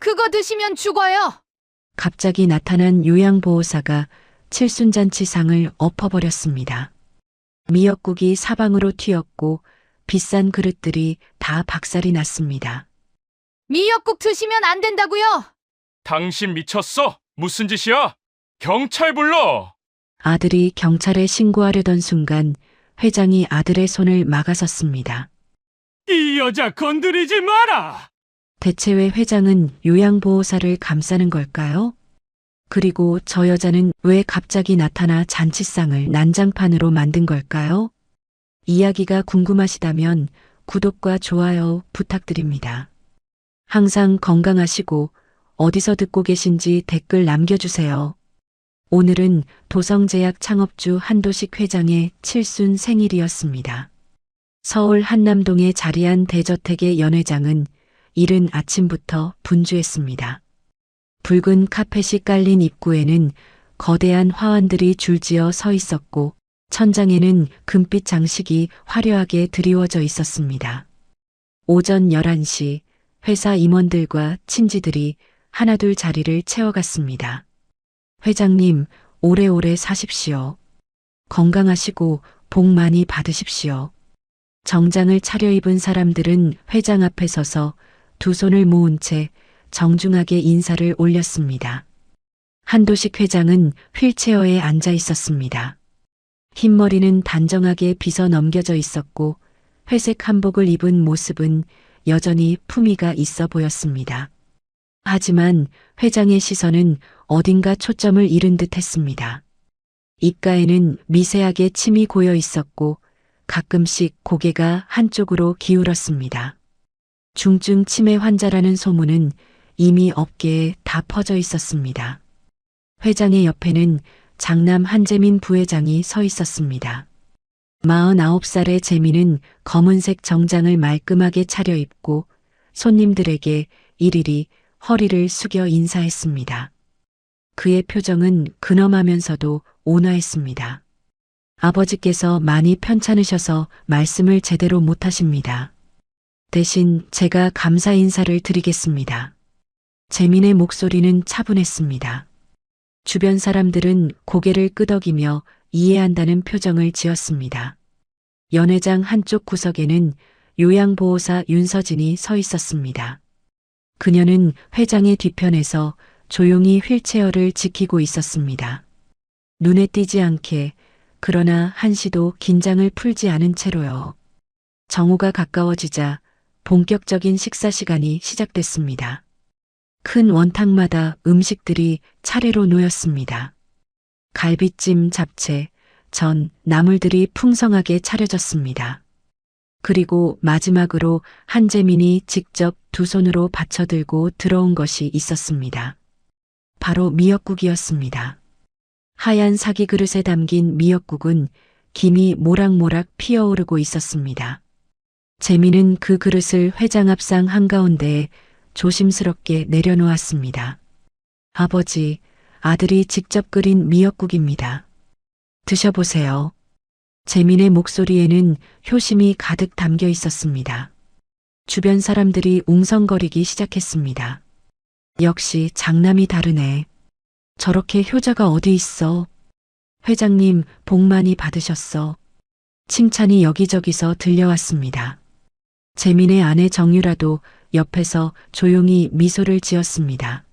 그거 드시면 죽어요. 갑자기 나타난 요양보호사가 칠순잔치상을 엎어버렸습니다. 미역국이 사방으로 튀었고 비싼 그릇들이 다 박살이 났습니다. 미역국 드시면 안 된다고요. 당신 미쳤어? 무슨 짓이야? 경찰 불러! 아들이 경찰에 신고하려던 순간 회장이 아들의 손을 막아섰습니다. 이 여자 건드리지 마라! 대체 왜 회장은 요양보호사를 감싸는 걸까요? 그리고 저 여자는 왜 갑자기 나타나 잔치상을 난장판으로 만든 걸까요? 이야기가 궁금하시다면 구독과 좋아요 부탁드립니다. 항상 건강하시고 어디서 듣고 계신지 댓글 남겨주세요. 오늘은 도성제약 창업주 한도식 회장의 칠순 생일이었습니다. 서울 한남동에 자리한 대저택의 연회장은 이른 아침부터 분주했습니다. 붉은 카펫이 깔린 입구에는 거대한 화환들이 줄지어 서 있었고 천장에는 금빛 장식이 화려하게 드리워져 있었습니다. 오전 11시 회사 임원들과 친지들이 하나둘 자리를 채워갔습니다. 회장님, 오래오래 사십시오. 건강하시고 복 많이 받으십시오. 정장을 차려입은 사람들은 회장 앞에 서서 두 손을 모은 채 정중하게 인사를 올렸습니다. 한도식 회장은 휠체어에 앉아 있었습니다. 흰머리는 단정하게 빗어 넘겨져 있었고 회색 한복을 입은 모습은 여전히 품위가 있어 보였습니다. 하지만 회장의 시선은 어딘가 초점을 잃은 듯 했습니다. 입가에는 미세하게 침이 고여 있었고 가끔씩 고개가 한쪽으로 기울었습니다. 중증 치매 환자라는 소문은 이미 업계에 다 퍼져 있었습니다. 회장의 옆에는 장남 한재민 부회장이 서 있었습니다. 49살의 재민은 검은색 정장을 말끔하게 차려입고 손님들에게 일일이 허리를 숙여 인사했습니다. 그의 표정은 근엄하면서도 온화했습니다. 아버지께서 많이 편찮으셔서 말씀을 제대로 못하십니다. 대신 제가 감사 인사를 드리겠습니다. 재민의 목소리는 차분했습니다. 주변 사람들은 고개를 끄덕이며 이해한다는 표정을 지었습니다. 연회장 한쪽 구석에는 요양보호사 윤서진이 서 있었습니다. 그녀는 회장의 뒤편에서 조용히 휠체어를 지키고 있었습니다. 눈에 띄지 않게 그러나 한시도 긴장을 풀지 않은 채로요. 정오가 가까워지자 본격적인 식사 시간이 시작됐습니다. 큰 원탁마다 음식들이 차례로 놓였습니다. 갈비찜, 잡채, 전, 나물들이 풍성하게 차려졌습니다. 그리고 마지막으로 한재민이 직접 두 손으로 받쳐들고 들어온 것이 있었습니다. 바로 미역국이었습니다. 하얀 사기 그릇에 담긴 미역국은 김이 모락모락 피어오르고 있었습니다. 재민은 그 그릇을 회장 앞상 한가운데에 조심스럽게 내려놓았습니다. 아버지, 아들이 직접 끓인 미역국입니다. 드셔보세요. 재민의 목소리에는 효심이 가득 담겨 있었습니다. 주변 사람들이 웅성거리기 시작했습니다. 역시 장남이 다르네. 저렇게 효자가 어디 있어. 회장님, 복 많이 받으셨어. 칭찬이 여기저기서 들려왔습니다. 재민의 아내 정유라도 옆에서 조용히 미소를 지었습니다.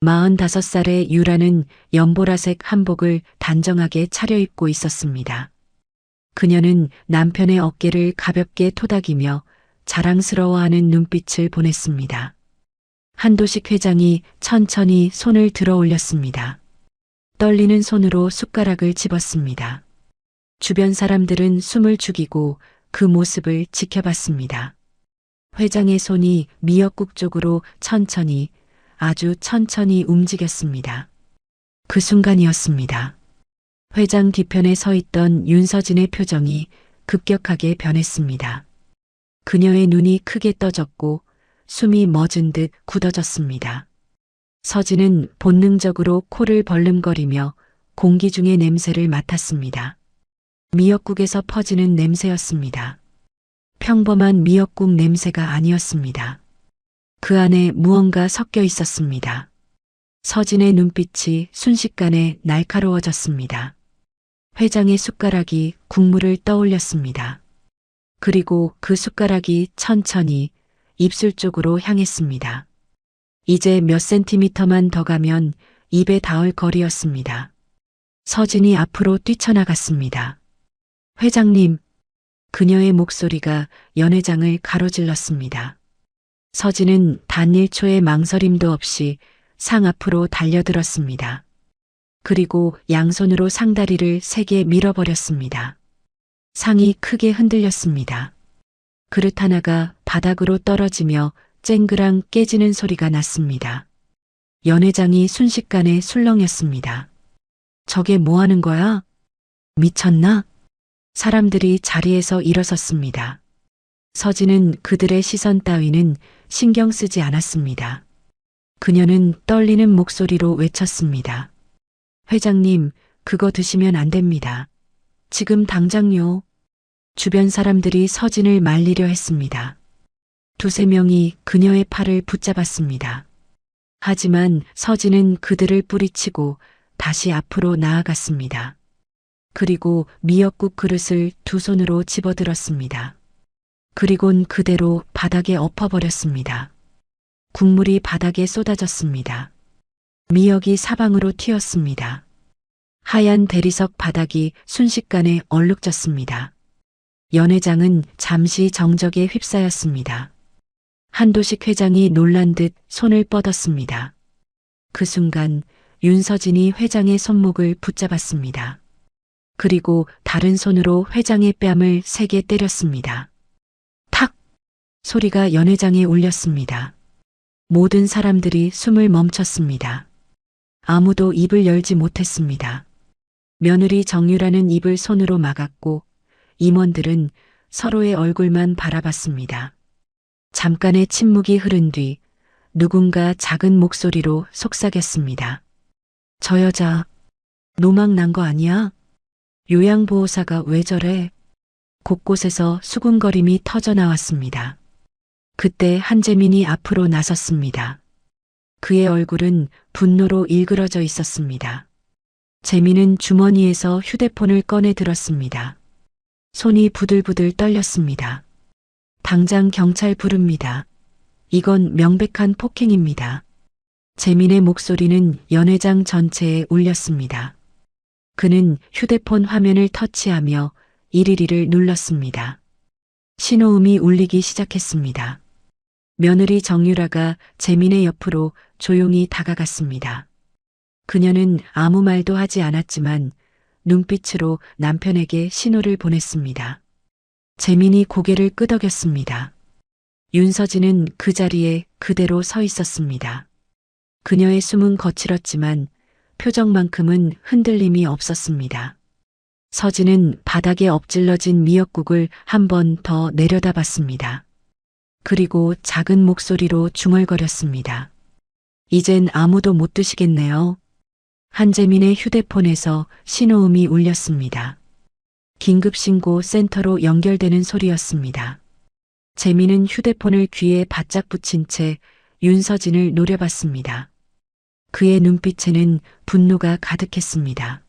45살의 유라는 연보라색 한복을 단정하게 차려입고 있었습니다. 그녀는 남편의 어깨를 가볍게 토닥이며 자랑스러워하는 눈빛을 보냈습니다. 한도식 회장이 천천히 손을 들어 올렸습니다. 떨리는 손으로 숟가락을 집었습니다. 주변 사람들은 숨을 죽이고 그 모습을 지켜봤습니다. 회장의 손이 미역국 쪽으로 천천히, 아주 천천히 움직였습니다. 그 순간이었습니다. 회장 뒤편에 서 있던 윤서진의 표정이 급격하게 변했습니다. 그녀의 눈이 크게 떠졌고 숨이 멎은 듯 굳어졌습니다. 서진은 본능적으로 코를 벌름거리며 공기 중의 냄새를 맡았습니다. 미역국에서 퍼지는 냄새였습니다. 평범한 미역국 냄새가 아니었습니다. 그 안에 무언가 섞여 있었습니다. 서진의 눈빛이 순식간에 날카로워졌습니다. 회장의 숟가락이 국물을 떠올렸습니다. 그리고 그 숟가락이 천천히 입술 쪽으로 향했습니다. 이제 몇 센티미터만 더 가면 입에 닿을 거리였습니다. 서진이 앞으로 뛰쳐나갔습니다. 회장님, 그녀의 목소리가 연회장을 가로질렀습니다. 서진은 단 1초의 망설임도 없이 상 앞으로 달려들었습니다. 그리고 양손으로 상다리를 세게 밀어버렸습니다. 상이 크게 흔들렸습니다. 그릇 하나가 바닥으로 떨어지며 쨍그랑 깨지는 소리가 났습니다. 연회장이 순식간에 술렁였습니다. 저게 뭐 하는 거야? 미쳤나? 사람들이 자리에서 일어섰습니다. 서진은 그들의 시선 따위는 신경 쓰지 않았습니다. 그녀는 떨리는 목소리로 외쳤습니다. 회장님, 그거 드시면 안 됩니다. 지금 당장요. 주변 사람들이 서진을 말리려 했습니다. 두세 명이 그녀의 팔을 붙잡았습니다. 하지만 서진은 그들을 뿌리치고 다시 앞으로 나아갔습니다. 그리고 미역국 그릇을 두 손으로 집어들었습니다. 그리곤 그대로 바닥에 엎어버렸습니다. 국물이 바닥에 쏟아졌습니다. 미역이 사방으로 튀었습니다. 하얀 대리석 바닥이 순식간에 얼룩졌습니다. 연회장은 잠시 정적에 휩싸였습니다. 한도식 회장이 놀란 듯 손을 뻗었습니다. 그 순간 윤서진이 회장의 손목을 붙잡았습니다. 그리고 다른 손으로 회장의 뺨을 세게 때렸습니다. 탁! 소리가 연회장에 울렸습니다. 모든 사람들이 숨을 멈췄습니다. 아무도 입을 열지 못했습니다. 며느리 정유라는 입을 손으로 막았고 임원들은 서로의 얼굴만 바라봤습니다. 잠깐의 침묵이 흐른 뒤 누군가 작은 목소리로 속삭였습니다. 저 여자 노망 난 거 아니야? 요양보호사가 왜 저래? 곳곳에서 수군거림이 터져 나왔습니다. 그때 한재민이 앞으로 나섰습니다. 그의 얼굴은 분노로 일그러져 있었습니다. 재민은 주머니에서 휴대폰을 꺼내 들었습니다. 손이 부들부들 떨렸습니다. 당장 경찰 부릅니다. 이건 명백한 폭행입니다. 재민의 목소리는 연회장 전체에 울렸습니다. 그는 휴대폰 화면을 터치하며 112를 눌렀습니다. 신호음이 울리기 시작했습니다. 며느리 정유라가 재민의 옆으로 조용히 다가갔습니다. 그녀는 아무 말도 하지 않았지만 눈빛으로 남편에게 신호를 보냈습니다. 재민이 고개를 끄덕였습니다. 윤서진은 그 자리에 그대로 서 있었습니다. 그녀의 숨은 거칠었지만 표정만큼은 흔들림이 없었습니다. 서진은 바닥에 엎질러진 미역국을 한 번 더 내려다봤습니다. 그리고 작은 목소리로 중얼거렸습니다. 이젠 아무도 못 드시겠네요. 한재민의 휴대폰에서 신호음이 울렸습니다. 긴급신고 센터로 연결되는 소리였습니다. 재민은 휴대폰을 귀에 바짝 붙인 채 윤서진을 노려봤습니다. 그의 눈빛에는 분노가 가득했습니다.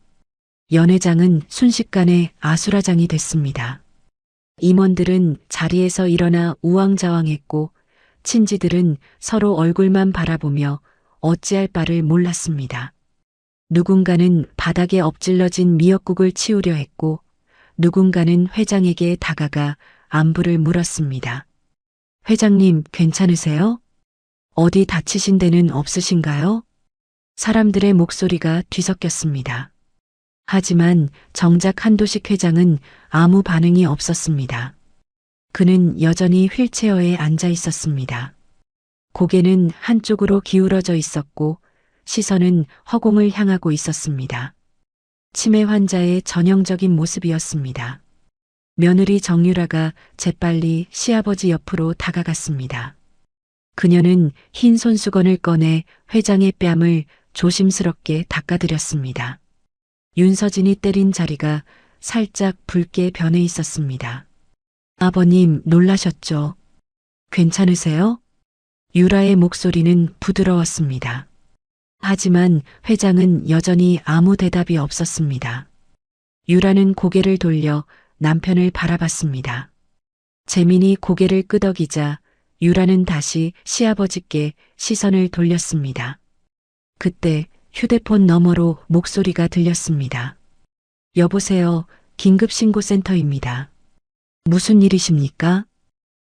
연회장은 순식간에 아수라장이 됐습니다. 임원들은 자리에서 일어나 우왕좌왕했고 친지들은 서로 얼굴만 바라보며 어찌할 바를 몰랐습니다. 누군가는 바닥에 엎질러진 미역국을 치우려 했고 누군가는 회장에게 다가가 안부를 물었습니다. 회장님, 괜찮으세요? 어디 다치신 데는 없으신가요? 사람들의 목소리가 뒤섞였습니다. 하지만 정작 한도식 회장은 아무 반응이 없었습니다. 그는 여전히 휠체어에 앉아 있었습니다. 고개는 한쪽으로 기울어져 있었고 시선은 허공을 향하고 있었습니다. 치매 환자의 전형적인 모습이었습니다. 며느리 정유라가 재빨리 시아버지 옆으로 다가갔습니다. 그녀는 흰 손수건을 꺼내 회장의 뺨을 조심스럽게 닦아드렸습니다. 윤서진이 때린 자리가 살짝 붉게 변해 있었습니다. 아버님, 놀라셨죠? 괜찮으세요? 유라의 목소리는 부드러웠습니다. 하지만 회장은 여전히 아무 대답이 없었습니다. 유라는 고개를 돌려 남편을 바라봤습니다. 재민이 고개를 끄덕이자 유라는 다시 시아버지께 시선을 돌렸습니다. 그때 휴대폰 너머로 목소리가 들렸습니다. 여보세요, 긴급신고센터입니다. 무슨 일이십니까?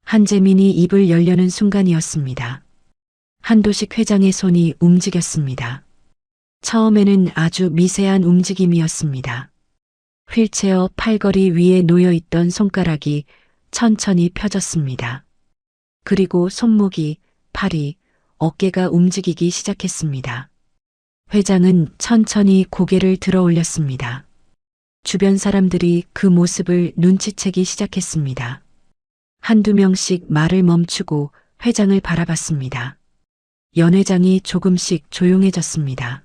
한재민이 입을 열려는 순간이었습니다. 한도식 회장의 손이 움직였습니다. 처음에는 아주 미세한 움직임이었습니다. 휠체어 팔걸이 위에 놓여있던 손가락이 천천히 펴졌습니다. 그리고 손목이, 팔이, 어깨가 움직이기 시작했습니다. 회장은 천천히 고개를 들어 올렸습니다. 주변 사람들이 그 모습을 눈치채기 시작했습니다. 한두 명씩 말을 멈추고 회장을 바라봤습니다. 연 회장이 조금씩 조용해졌습니다.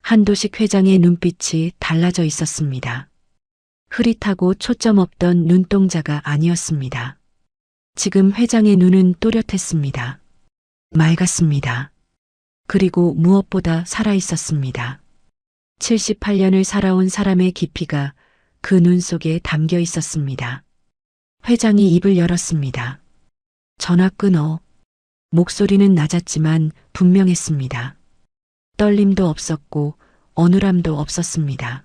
한도식 회장의 눈빛이 달라져 있었습니다. 흐릿하고 초점 없던 눈동자가 아니었습니다. 지금 회장의 눈은 또렷했습니다. 맑았습니다. 그리고 무엇보다 살아있었습니다. 78년을 살아온 사람의 깊이가 그 눈 속에 담겨 있었습니다. 회장이 입을 열었습니다. 전화 끊어. 목소리는 낮았지만 분명했습니다. 떨림도 없었고 어눌함도 없었습니다.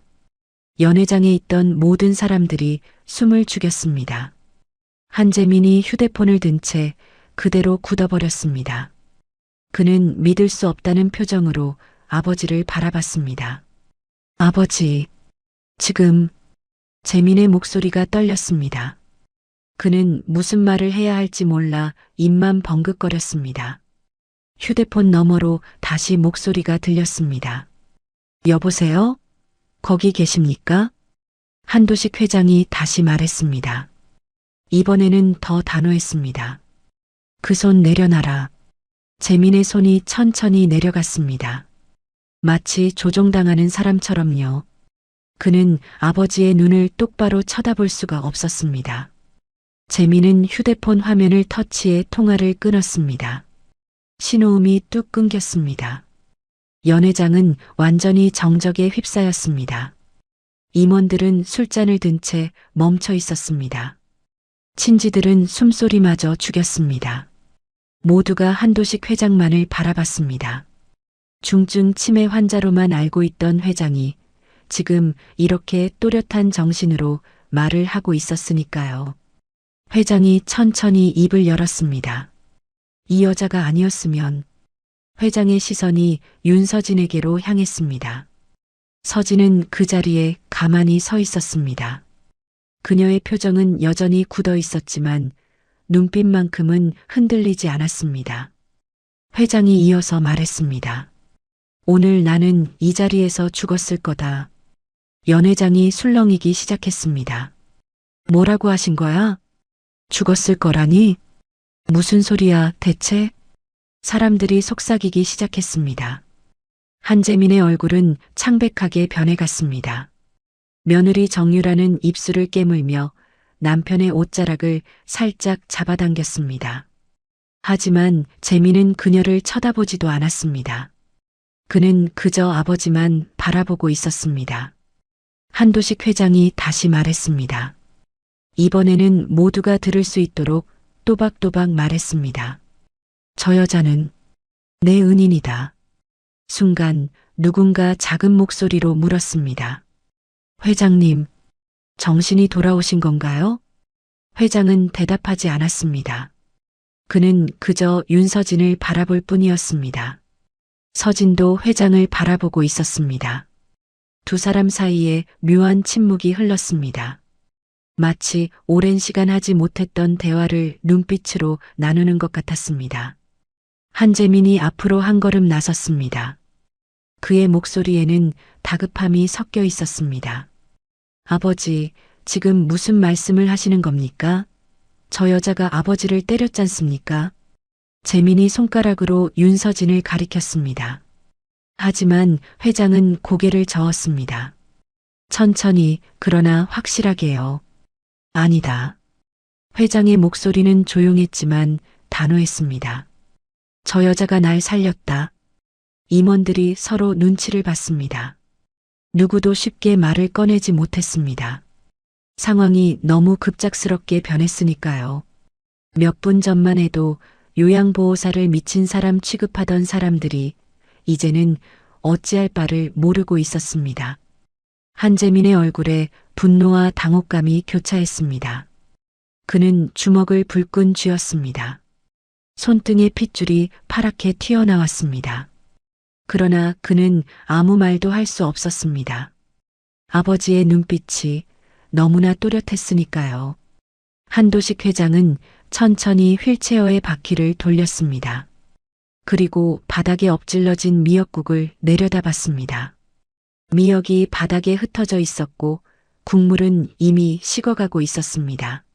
연회장에 있던 모든 사람들이 숨을 죽였습니다. 한재민이 휴대폰을 든 채 그대로 굳어버렸습니다. 그는 믿을 수 없다는 표정으로 아버지를 바라봤습니다. 아버지, 지금 재민의 목소리가 떨렸습니다. 그는 무슨 말을 해야 할지 몰라 입만 벙긋거렸습니다. 휴대폰 너머로 다시 목소리가 들렸습니다. 여보세요? 거기 계십니까? 한도식 회장이 다시 말했습니다. 이번에는 더 단호했습니다. 그 손 내려놔라. 재민의 손이 천천히 내려갔습니다. 마치 조종당하는 사람처럼요. 그는 아버지의 눈을 똑바로 쳐다볼 수가 없었습니다. 재민은 휴대폰 화면을 터치해 통화를 끊었습니다. 신호음이 뚝 끊겼습니다. 연 회장은 완전히 정적에 휩싸였습니다. 임원들은 술잔을 든 채 멈춰 있었습니다. 친지들은 숨소리마저 죽였습니다. 모두가 한도식 회장만을 바라봤습니다. 중증 치매 환자로만 알고 있던 회장이 지금 이렇게 또렷한 정신으로 말을 하고 있었으니까요. 회장이 천천히 입을 열었습니다. 이 여자가 아니었으면. 회장의 시선이 윤서진에게로 향했습니다. 서진은 그 자리에 가만히 서 있었습니다. 그녀의 표정은 여전히 굳어 있었지만 눈빛만큼은 흔들리지 않았습니다. 회장이 이어서 말했습니다. 오늘 나는 이 자리에서 죽었을 거다. 연 회장이 술렁이기 시작했습니다. 뭐라고 하신 거야? 죽었을 거라니? 무슨 소리야 대체? 사람들이 속삭이기 시작했습니다. 한재민의 얼굴은 창백하게 변해갔습니다. 며느리 정유라는 입술을 깨물며 남편의 옷자락을 살짝 잡아당겼습니다. 하지만 재민은 그녀를 쳐다보지도 않았습니다. 그는 그저 아버지만 바라보고 있었습니다. 한도식 회장이 다시 말했습니다. 이번에는 모두가 들을 수 있도록 또박또박 말했습니다. 저 여자는 내 은인이다. 순간 누군가 작은 목소리로 물었습니다. 회장님, 정신이 돌아오신 건가요? 회장은 대답하지 않았습니다. 그는 그저 윤서진을 바라볼 뿐이었습니다. 서진도 회장을 바라보고 있었습니다. 두 사람 사이에 묘한 침묵이 흘렀습니다. 마치 오랜 시간 하지 못했던 대화를 눈빛으로 나누는 것 같았습니다. 한재민이 앞으로 한 걸음 나섰습니다. 그의 목소리에는 다급함이 섞여 있었습니다. 아버지, 지금 무슨 말씀을 하시는 겁니까? 저 여자가 아버지를 때렸잖습니까? 재민이 손가락으로 윤서진을 가리켰습니다. 하지만 회장은 고개를 저었습니다. 천천히 그러나 확실하게요. 아니다. 회장의 목소리는 조용했지만 단호했습니다. 저 여자가 날 살렸다. 임원들이 서로 눈치를 봤습니다. 누구도 쉽게 말을 꺼내지 못했습니다. 상황이 너무 급작스럽게 변했으니까요. 몇 분 전만 해도 요양보호사를 미친 사람 취급하던 사람들이 이제는 어찌할 바를 모르고 있었습니다. 한재민의 얼굴에 분노와 당혹감이 교차했습니다. 그는 주먹을 불끈 쥐었습니다. 손등의 핏줄이 파랗게 튀어나왔습니다. 그러나 그는 아무 말도 할 수 없었습니다. 아버지의 눈빛이 너무나 또렷했으니까요. 한도식 회장은 천천히 휠체어의 바퀴를 돌렸습니다. 그리고 바닥에 엎질러진 미역국을 내려다봤습니다. 미역이 바닥에 흩어져 있었고 국물은 이미 식어가고 있었습니다.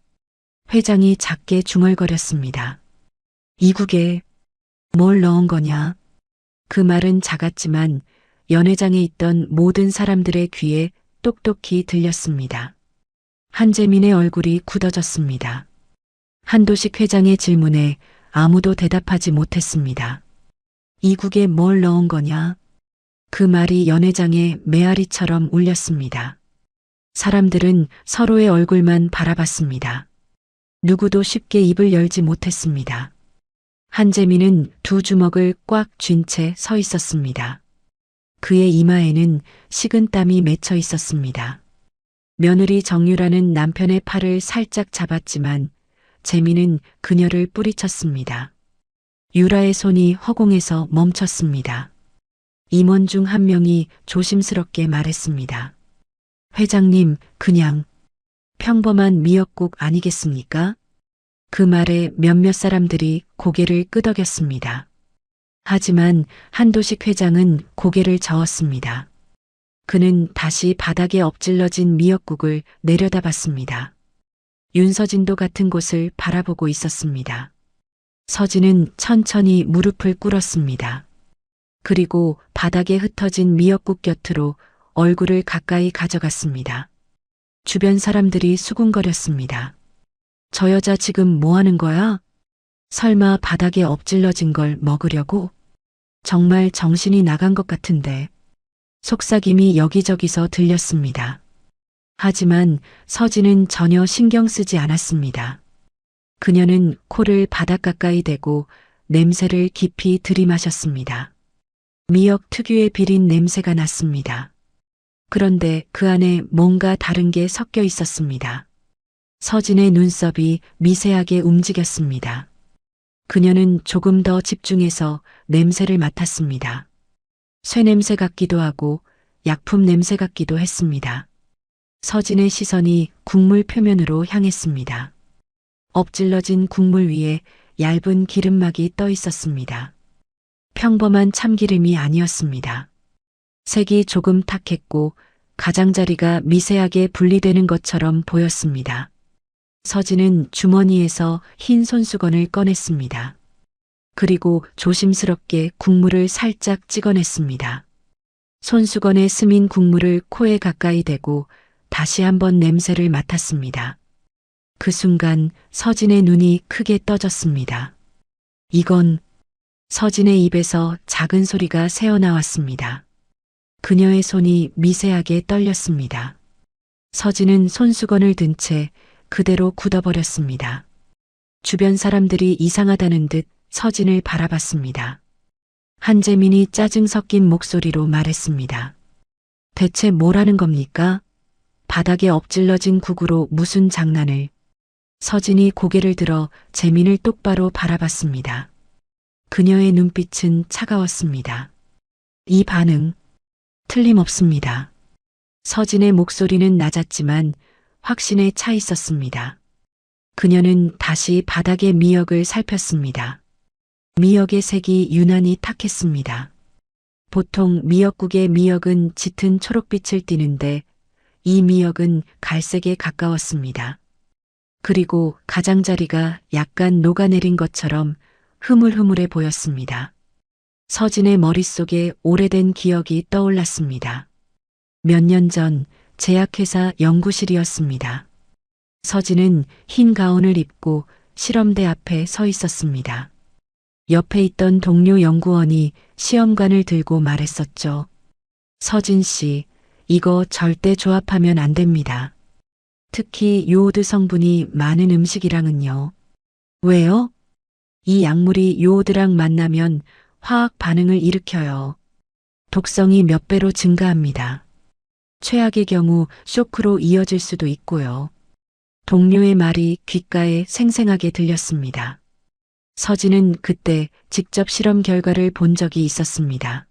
회장이 작게 중얼거렸습니다. 이 국에 뭘 넣은 거냐? 그 말은 작았지만 연회장에 있던 모든 사람들의 귀에 똑똑히 들렸습니다. 한재민의 얼굴이 굳어졌습니다. 한도식 회장의 질문에 아무도 대답하지 못했습니다. 이 국에 뭘 넣은 거냐? 그 말이 연회장의 메아리처럼 울렸습니다. 사람들은 서로의 얼굴만 바라봤습니다. 누구도 쉽게 입을 열지 못했습니다. 한재민은 두 주먹을 꽉 쥔 채 서 있었습니다. 그의 이마에는 식은 땀이 맺혀 있었습니다. 며느리 정유라는 남편의 팔을 살짝 잡았지만 재민은 그녀를 뿌리쳤습니다. 유라의 손이 허공에서 멈췄습니다. 임원 중 한 명이 조심스럽게 말했습니다. 회장님, 그냥 평범한 미역국 아니겠습니까? 그 말에 몇몇 사람들이 고개를 끄덕였습니다. 하지만 한도식 회장은 고개를 저었습니다. 그는 다시 바닥에 엎질러진 미역국을 내려다봤습니다. 윤서진도 같은 곳을 바라보고 있었습니다. 서진은 천천히 무릎을 꿇었습니다. 그리고 바닥에 흩어진 미역국 곁으로 얼굴을 가까이 가져갔습니다. 주변 사람들이 수군거렸습니다. 저 여자 지금 뭐 하는 거야? 설마 바닥에 엎질러진 걸 먹으려고? 정말 정신이 나간 것 같은데. 속삭임이 여기저기서 들렸습니다. 하지만 서진은 전혀 신경 쓰지 않았습니다. 그녀는 코를 바닥 가까이 대고 냄새를 깊이 들이마셨습니다. 미역 특유의 비린 냄새가 났습니다. 그런데 그 안에 뭔가 다른 게 섞여 있었습니다. 서진의 눈썹이 미세하게 움직였습니다. 그녀는 조금 더 집중해서 냄새를 맡았습니다. 쇠냄새 같기도 하고 약품 냄새 같기도 했습니다. 서진의 시선이 국물 표면으로 향했습니다. 엎질러진 국물 위에 얇은 기름막이 떠 있었습니다. 평범한 참기름이 아니었습니다. 색이 조금 탁했고 가장자리가 미세하게 분리되는 것처럼 보였습니다. 서진은 주머니에서 흰 손수건을 꺼냈습니다. 그리고 조심스럽게 국물을 살짝 찍어냈습니다. 손수건에 스민 국물을 코에 가까이 대고 다시 한번 냄새를 맡았습니다. 그 순간 서진의 눈이 크게 떠졌습니다. 이건 서진의 입에서 작은 소리가 새어나왔습니다. 그녀의 손이 미세하게 떨렸습니다. 서진은 손수건을 든 채 그대로 굳어버렸습니다. 주변 사람들이 이상하다는 듯 서진을 바라봤습니다. 한재민이 짜증 섞인 목소리로 말했습니다. 대체 뭘 하는 겁니까? 바닥에 엎질러진 국으로 무슨 장난을. 서진이 고개를 들어 재민을 똑바로 바라봤습니다. 그녀의 눈빛은 차가웠습니다. 이 반응 틀림없습니다. 서진의 목소리는 낮았지만 확신에 차 있었습니다. 그녀는 다시 바닥의 미역을 살폈습니다. 미역의 색이 유난히 탁했습니다. 보통 미역국의 미역은 짙은 초록빛을 띠는데 이 미역은 갈색에 가까웠습니다. 그리고 가장자리가 약간 녹아내린 것처럼 흐물흐물해 보였습니다. 서진의 머릿속에 오래된 기억이 떠올랐습니다. 몇 년 전 제약회사 연구실이었습니다. 서진은 흰 가운을 입고 실험대 앞에 서 있었습니다. 옆에 있던 동료 연구원이 시험관을 들고 말했었죠. 서진 씨, 이거 절대 조합하면 안 됩니다. 특히 요오드 성분이 많은 음식이랑은요. 왜요? 이 약물이 요오드랑 만나면 화학 반응을 일으켜요. 독성이 몇 배로 증가합니다. 최악의 경우 쇼크로 이어질 수도 있고요. 동료의 말이 귓가에 생생하게 들렸습니다. 서진은 그때 직접 실험 결과를 본 적이 있었습니다.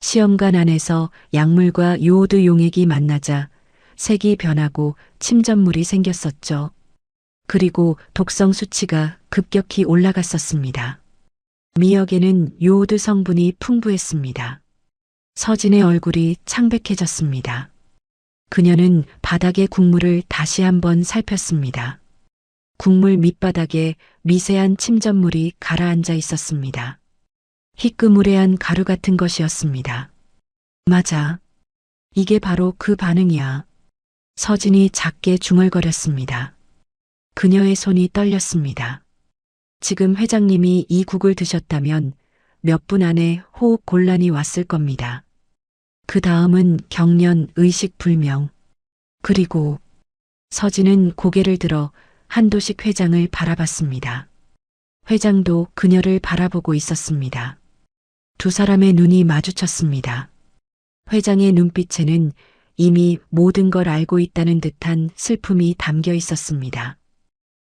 시험관 안에서 약물과 요오드 용액이 만나자 색이 변하고 침전물이 생겼었죠. 그리고 독성 수치가 급격히 올라갔었습니다. 미역에는 요오드 성분이 풍부했습니다. 서진의 얼굴이 창백해졌습니다. 그녀는 바닥의 국물을 다시 한번 살폈습니다. 국물 밑바닥에 미세한 침전물이 가라앉아 있었습니다. 희끄무레한 가루 같은 것이었습니다. 맞아. 이게 바로 그 반응이야. 서진이 작게 중얼거렸습니다. 그녀의 손이 떨렸습니다. 지금 회장님이 이 국을 드셨다면 몇 분 안에 호흡 곤란이 왔을 겁니다. 그 다음은 경련, 의식 불명. 그리고 서진은 고개를 들어 한도식 회장을 바라봤습니다. 회장도 그녀를 바라보고 있었습니다. 두 사람의 눈이 마주쳤습니다. 회장의 눈빛에는 이미 모든 걸 알고 있다는 듯한 슬픔이 담겨 있었습니다.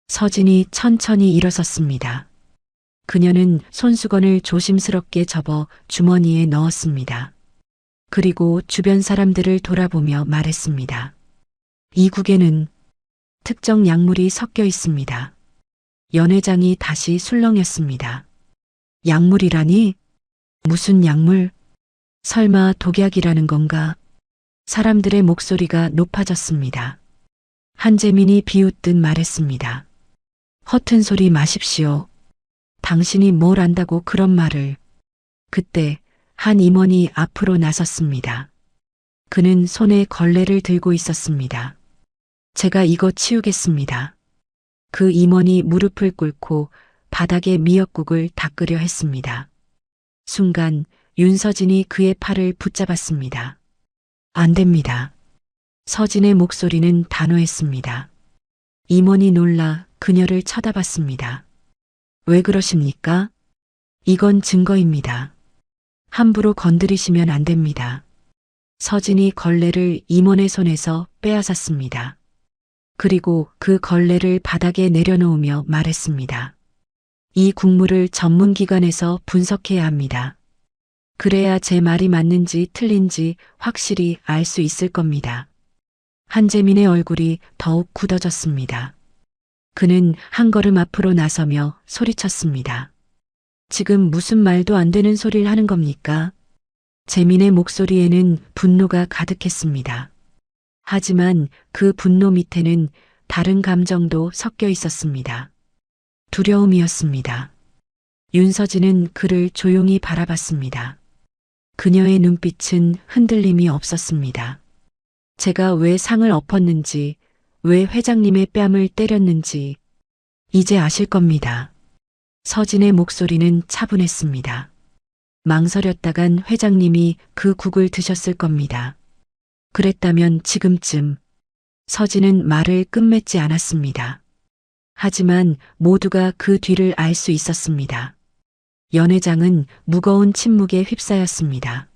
서진이 천천히 일어섰습니다. 그녀는 손수건을 조심스럽게 접어 주머니에 넣었습니다. 그리고 주변 사람들을 돌아보며 말했습니다. 이 국에는 특정 약물이 섞여 있습니다. 연 회장이 다시 술렁였습니다. 약물이라니? 무슨 약물? 설마 독약이라는 건가? 사람들의 목소리가 높아졌습니다. 한재민이 비웃듯 말했습니다. 허튼 소리 마십시오. 당신이 뭘 안다고 그런 말을. 그때 한 임원이 앞으로 나섰습니다. 그는 손에 걸레를 들고 있었습니다. 제가 이거 치우겠습니다. 그 임원이 무릎을 꿇고 바닥에 미역국을 닦으려 했습니다. 순간 윤서진이 그의 팔을 붙잡았습니다. 안 됩니다. 서진의 목소리는 단호했습니다. 임원이 놀라 그녀를 쳐다봤습니다. 왜 그러십니까? 이건 증거입니다. 함부로 건드리시면 안 됩니다. 서진이 걸레를 임원의 손에서 빼앗았습니다. 그리고 그 걸레를 바닥에 내려놓으며 말했습니다. 이 국물을 전문기관에서 분석해야 합니다. 그래야 제 말이 맞는지 틀린지 확실히 알 수 있을 겁니다. 한재민의 얼굴이 더욱 굳어졌습니다. 그는 한 걸음 앞으로 나서며 소리쳤습니다. 지금 무슨 말도 안 되는 소리를 하는 겁니까? 재민의 목소리에는 분노가 가득했습니다. 하지만 그 분노 밑에는 다른 감정도 섞여 있었습니다. 두려움이었습니다. 윤서진은 그를 조용히 바라봤습니다. 그녀의 눈빛은 흔들림이 없었습니다. 제가 왜 상을 엎었는지, 왜 회장님의 뺨을 때렸는지 이제 아실 겁니다. 서진의 목소리는 차분했습니다. 망설였다간 회장님이 그 국을 드셨을 겁니다. 그랬다면 지금쯤. 서진은 말을 끝맺지 않았습니다. 하지만 모두가 그 뒤를 알 수 있었습니다. 연 회장은 무거운 침묵에 휩싸였습니다.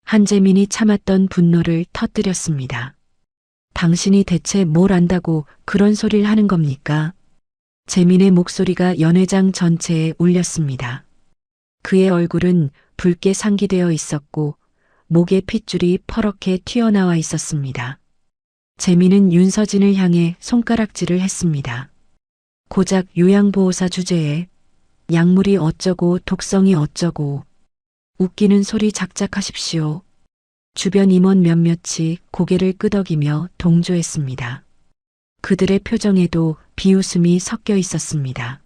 한재민이 참았던 분노를 터뜨렸습니다. 당신이 대체 뭘 안다고 그런 소리를 하는 겁니까? 재민의 목소리가 연 회장 전체에 울렸습니다. 그의 얼굴은 붉게 상기되어 있었고 목에 핏줄이 퍼렇게 튀어나와 있었습니다. 재민은 윤서진을 향해 손가락질을 했습니다. 고작 요양보호사 주제에 약물이 어쩌고 독성이 어쩌고 웃기는 소리 작작하십시오. 주변 임원 몇몇이 고개를 끄덕이며 동조했습니다. 그들의 표정에도 비웃음이 섞여 있었습니다.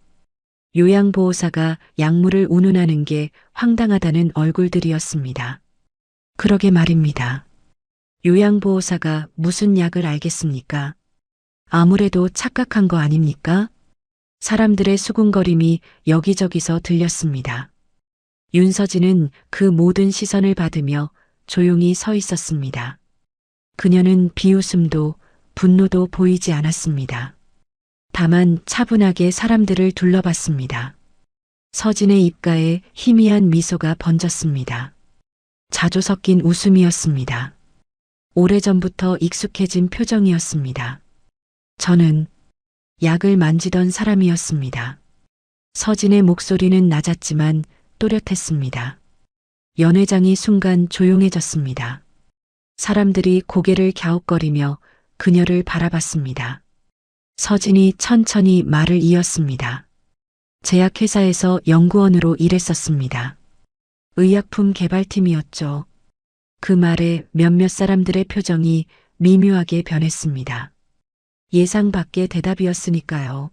요양보호사가 약물을 운운하는 게 황당하다는 얼굴들이었습니다. 그러게 말입니다. 요양보호사가 무슨 약을 알겠습니까? 아무래도 착각한 거 아닙니까? 사람들의 수군거림이 여기저기서 들렸습니다. 윤서진은 그 모든 시선을 받으며 조용히 서 있었습니다. 그녀는 비웃음도 분노도 보이지 않았습니다. 다만 차분하게 사람들을 둘러봤습니다. 서진의 입가에 희미한 미소가 번졌습니다. 자주 섞인 웃음이었습니다. 오래전부터 익숙해진 표정이었습니다. 저는 약을 만지던 사람이었습니다. 서진의 목소리는 낮았지만 또렷했습니다. 연회장이 순간 조용해졌습니다. 사람들이 고개를 갸웃거리며 그녀를 바라봤습니다. 서진이 천천히 말을 이었습니다. 제약회사에서 연구원으로 일했었습니다. 의약품 개발팀이었죠. 그 말에 몇몇 사람들의 표정이 미묘하게 변했습니다. 예상 밖의 대답이었으니까요.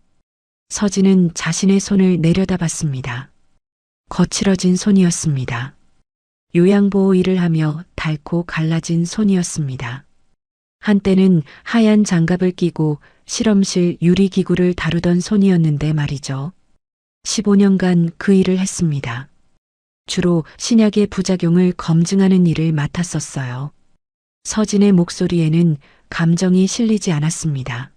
서진은 자신의 손을 내려다봤습니다. 거칠어진 손이었습니다. 요양보호 일을 하며 닳고 갈라진 손이었습니다. 한때는 하얀 장갑을 끼고 실험실 유리기구를 다루던 손이었는데 말이죠. 15년간 그 일을 했습니다. 주로 신약의 부작용을 검증하는 일을 맡았었어요. 서진의 목소리에는 감정이 실리지 않았습니다.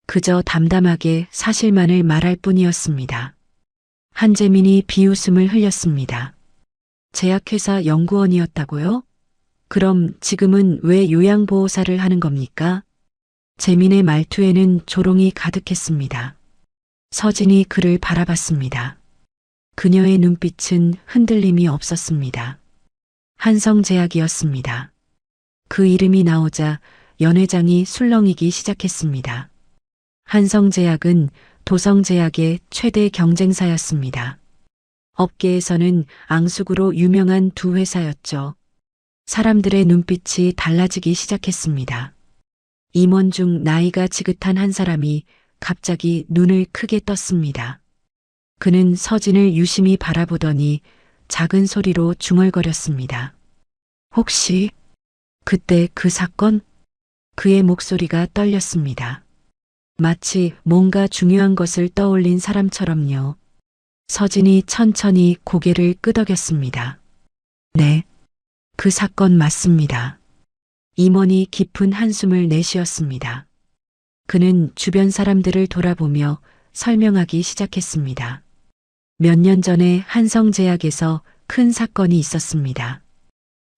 그저 담담하게 사실만을 말할 뿐이었습니다. 한재민이 비웃음을 흘렸습니다. 제약회사 연구원이었다고요? 그럼 지금은 왜 요양보호사를 하는 겁니까? 재민의 말투에는 조롱이 가득했습니다. 서진이 그를 바라봤습니다. 그녀의 눈빛은 흔들림이 없었습니다. 한성제약이었습니다. 그 이름이 나오자 연회장이 술렁이기 시작했습니다. 한성제약은 도성제약의 최대 경쟁사였습니다. 업계에서는 앙숙으로 유명한 두 회사였죠. 사람들의 눈빛이 달라지기 시작했습니다. 임원 중 나이가 지긋한 한 사람이 갑자기 눈을 크게 떴습니다. 그는 서진을 유심히 바라보더니 작은 소리로 중얼거렸습니다. 혹시 그때 그 사건? 그의 목소리가 떨렸습니다. 마치 뭔가 중요한 것을 떠올린 사람처럼요. 서진이 천천히 고개를 끄덕였습니다. 네, 그 사건 맞습니다. 임원이 깊은 한숨을 내쉬었습니다. 그는 주변 사람들을 돌아보며 설명하기 시작했습니다. 몇 년 전에 한성제약에서 큰 사건이 있었습니다.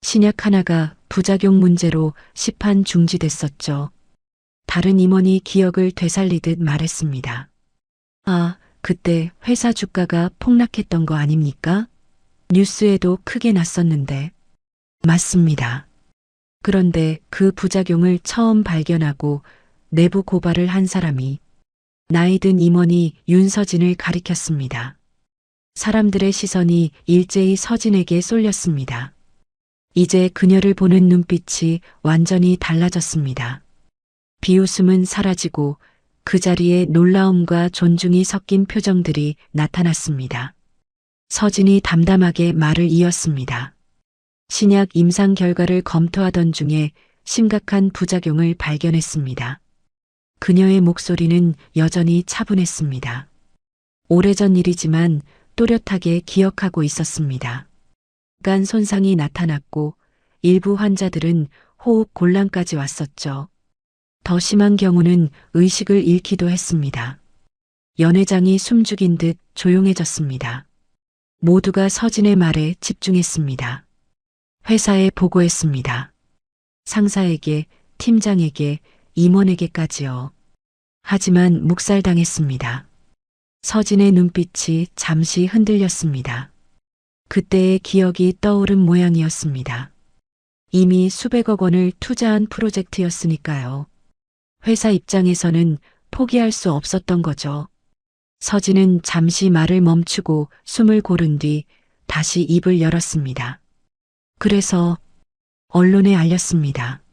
신약 하나가 부작용 문제로 시판 중지됐었죠. 다른 임원이 기억을 되살리듯 말했습니다. 아, 그때 회사 주가가 폭락했던 거 아닙니까? 뉴스에도 크게 났었는데. 맞습니다. 그런데 그 부작용을 처음 발견하고 내부 고발을 한 사람이 나이 든 임원이 윤서진을 가리켰습니다. 사람들의 시선이 일제히 서진에게 쏠렸습니다. 이제 그녀를 보는 눈빛이 완전히 달라졌습니다. 비웃음은 사라지고 그 자리에 놀라움과 존중이 섞인 표정들이 나타났습니다. 서진이 담담하게 말을 이었습니다. 신약 임상 결과를 검토하던 중에 심각한 부작용을 발견했습니다. 그녀의 목소리는 여전히 차분했습니다. 오래전 일이지만 또렷하게 기억하고 있었습니다. 간 손상이 나타났고 일부 환자들은 호흡 곤란까지 왔었죠. 더 심한 경우는 의식을 잃기도 했습니다. 연회장이 숨죽인 듯 조용해졌습니다. 모두가 서진의 말에 집중했습니다. 회사에 보고했습니다. 상사에게, 팀장에게, 임원에게까지요. 하지만 묵살당했습니다. 서진의 눈빛이 잠시 흔들렸습니다. 그때의 기억이 떠오른 모양이었습니다. 이미 수백억 원을 투자한 프로젝트였으니까요. 회사 입장에서는 포기할 수 없었던 거죠. 서진은 잠시 말을 멈추고 숨을 고른 뒤 다시 입을 열었습니다. 그래서 언론에 알렸습니다.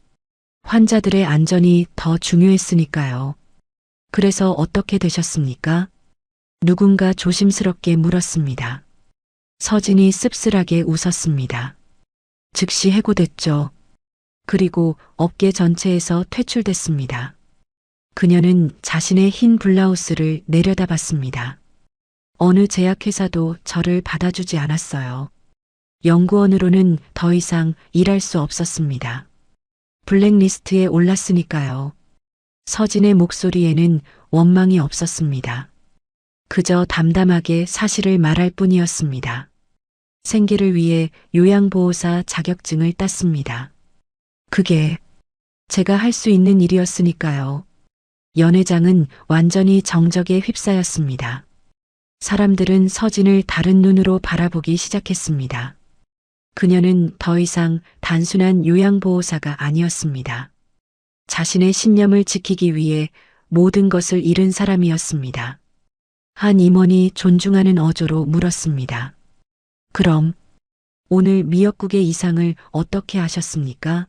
환자들의 안전이 더 중요했으니까요. 그래서 어떻게 되셨습니까? 누군가 조심스럽게 물었습니다. 서진이 씁쓸하게 웃었습니다. 즉시 해고됐죠. 그리고 업계 전체에서 퇴출됐습니다. 그녀는 자신의 흰 블라우스를 내려다봤습니다. 어느 제약회사도 저를 받아주지 않았어요. 연구원으로는 더 이상 일할 수 없었습니다. 블랙리스트에 올랐으니까요. 서진의 목소리에는 원망이 없었습니다. 그저 담담하게 사실을 말할 뿐이었습니다. 생계를 위해 요양보호사 자격증을 땄습니다. 그게 제가 할 수 있는 일이었으니까요. 연 회장은 완전히 정적에 휩싸였습니다. 사람들은 서진을 다른 눈으로 바라보기 시작했습니다. 그녀는 더 이상 단순한 요양보호사가 아니었습니다. 자신의 신념을 지키기 위해 모든 것을 잃은 사람이었습니다. 한 임원이 존중하는 어조로 물었습니다. 그럼 오늘 미역국의 이상을 어떻게 아셨습니까?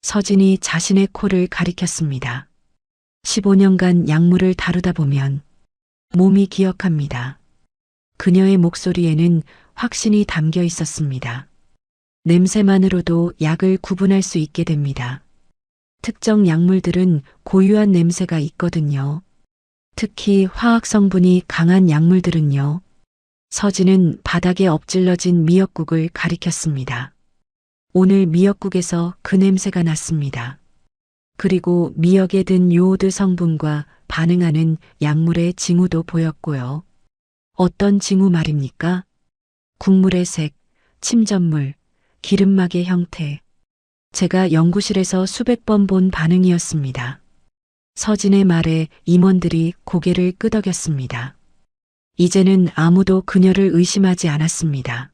서진이 자신의 코를 가리켰습니다. 15년간 약물을 다루다 보면 몸이 기억합니다. 그녀의 목소리에는 확신이 담겨 있었습니다. 냄새만으로도 약을 구분할 수 있게 됩니다. 특정 약물들은 고유한 냄새가 있거든요. 특히 화학 성분이 강한 약물들은요. 서진은 바닥에 엎질러진 미역국을 가리켰습니다. 오늘 미역국에서 그 냄새가 났습니다. 그리고 미역에 든 요오드 성분과 반응하는 약물의 징후도 보였고요. 어떤 징후 말입니까? 국물의 색, 침전물, 기름막의 형태. 제가 연구실에서 수백 번 본 반응이었습니다. 서진의 말에 임원들이 고개를 끄덕였습니다. 이제는 아무도 그녀를 의심하지 않았습니다.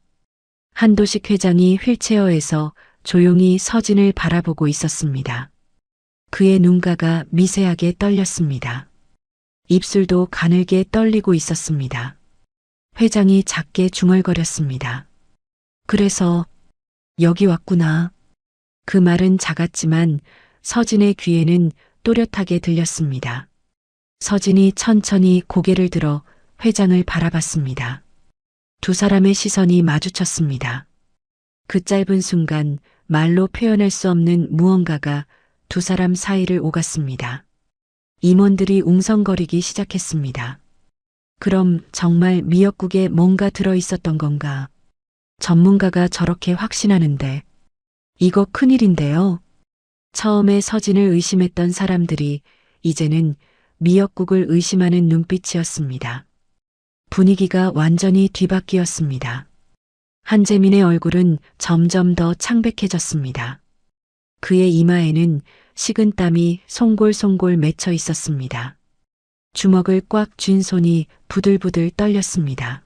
한도식 회장이 휠체어에서 조용히 서진을 바라보고 있었습니다. 그의 눈가가 미세하게 떨렸습니다. 입술도 가늘게 떨리고 있었습니다. 회장이 작게 중얼거렸습니다. 그래서 여기 왔구나. 그 말은 작았지만 서진의 귀에는 또렷하게 들렸습니다. 서진이 천천히 고개를 들어 회장을 바라봤습니다. 두 사람의 시선이 마주쳤습니다. 그 짧은 순간 말로 표현할 수 없는 무언가가 두 사람 사이를 오갔습니다. 임원들이 웅성거리기 시작했습니다. 그럼 정말 미역국에 뭔가 들어있었던 건가? 전문가가 저렇게 확신하는데 이거 큰일인데요. 처음에 서진을 의심했던 사람들이 이제는 미역국을 의심하는 눈빛이었습니다. 분위기가 완전히 뒤바뀌었습니다. 한재민의 얼굴은 점점 더 창백해졌습니다. 그의 이마에는 식은땀이 송골송골 맺혀 있었습니다. 주먹을 꽉 쥔 손이 부들부들 떨렸습니다.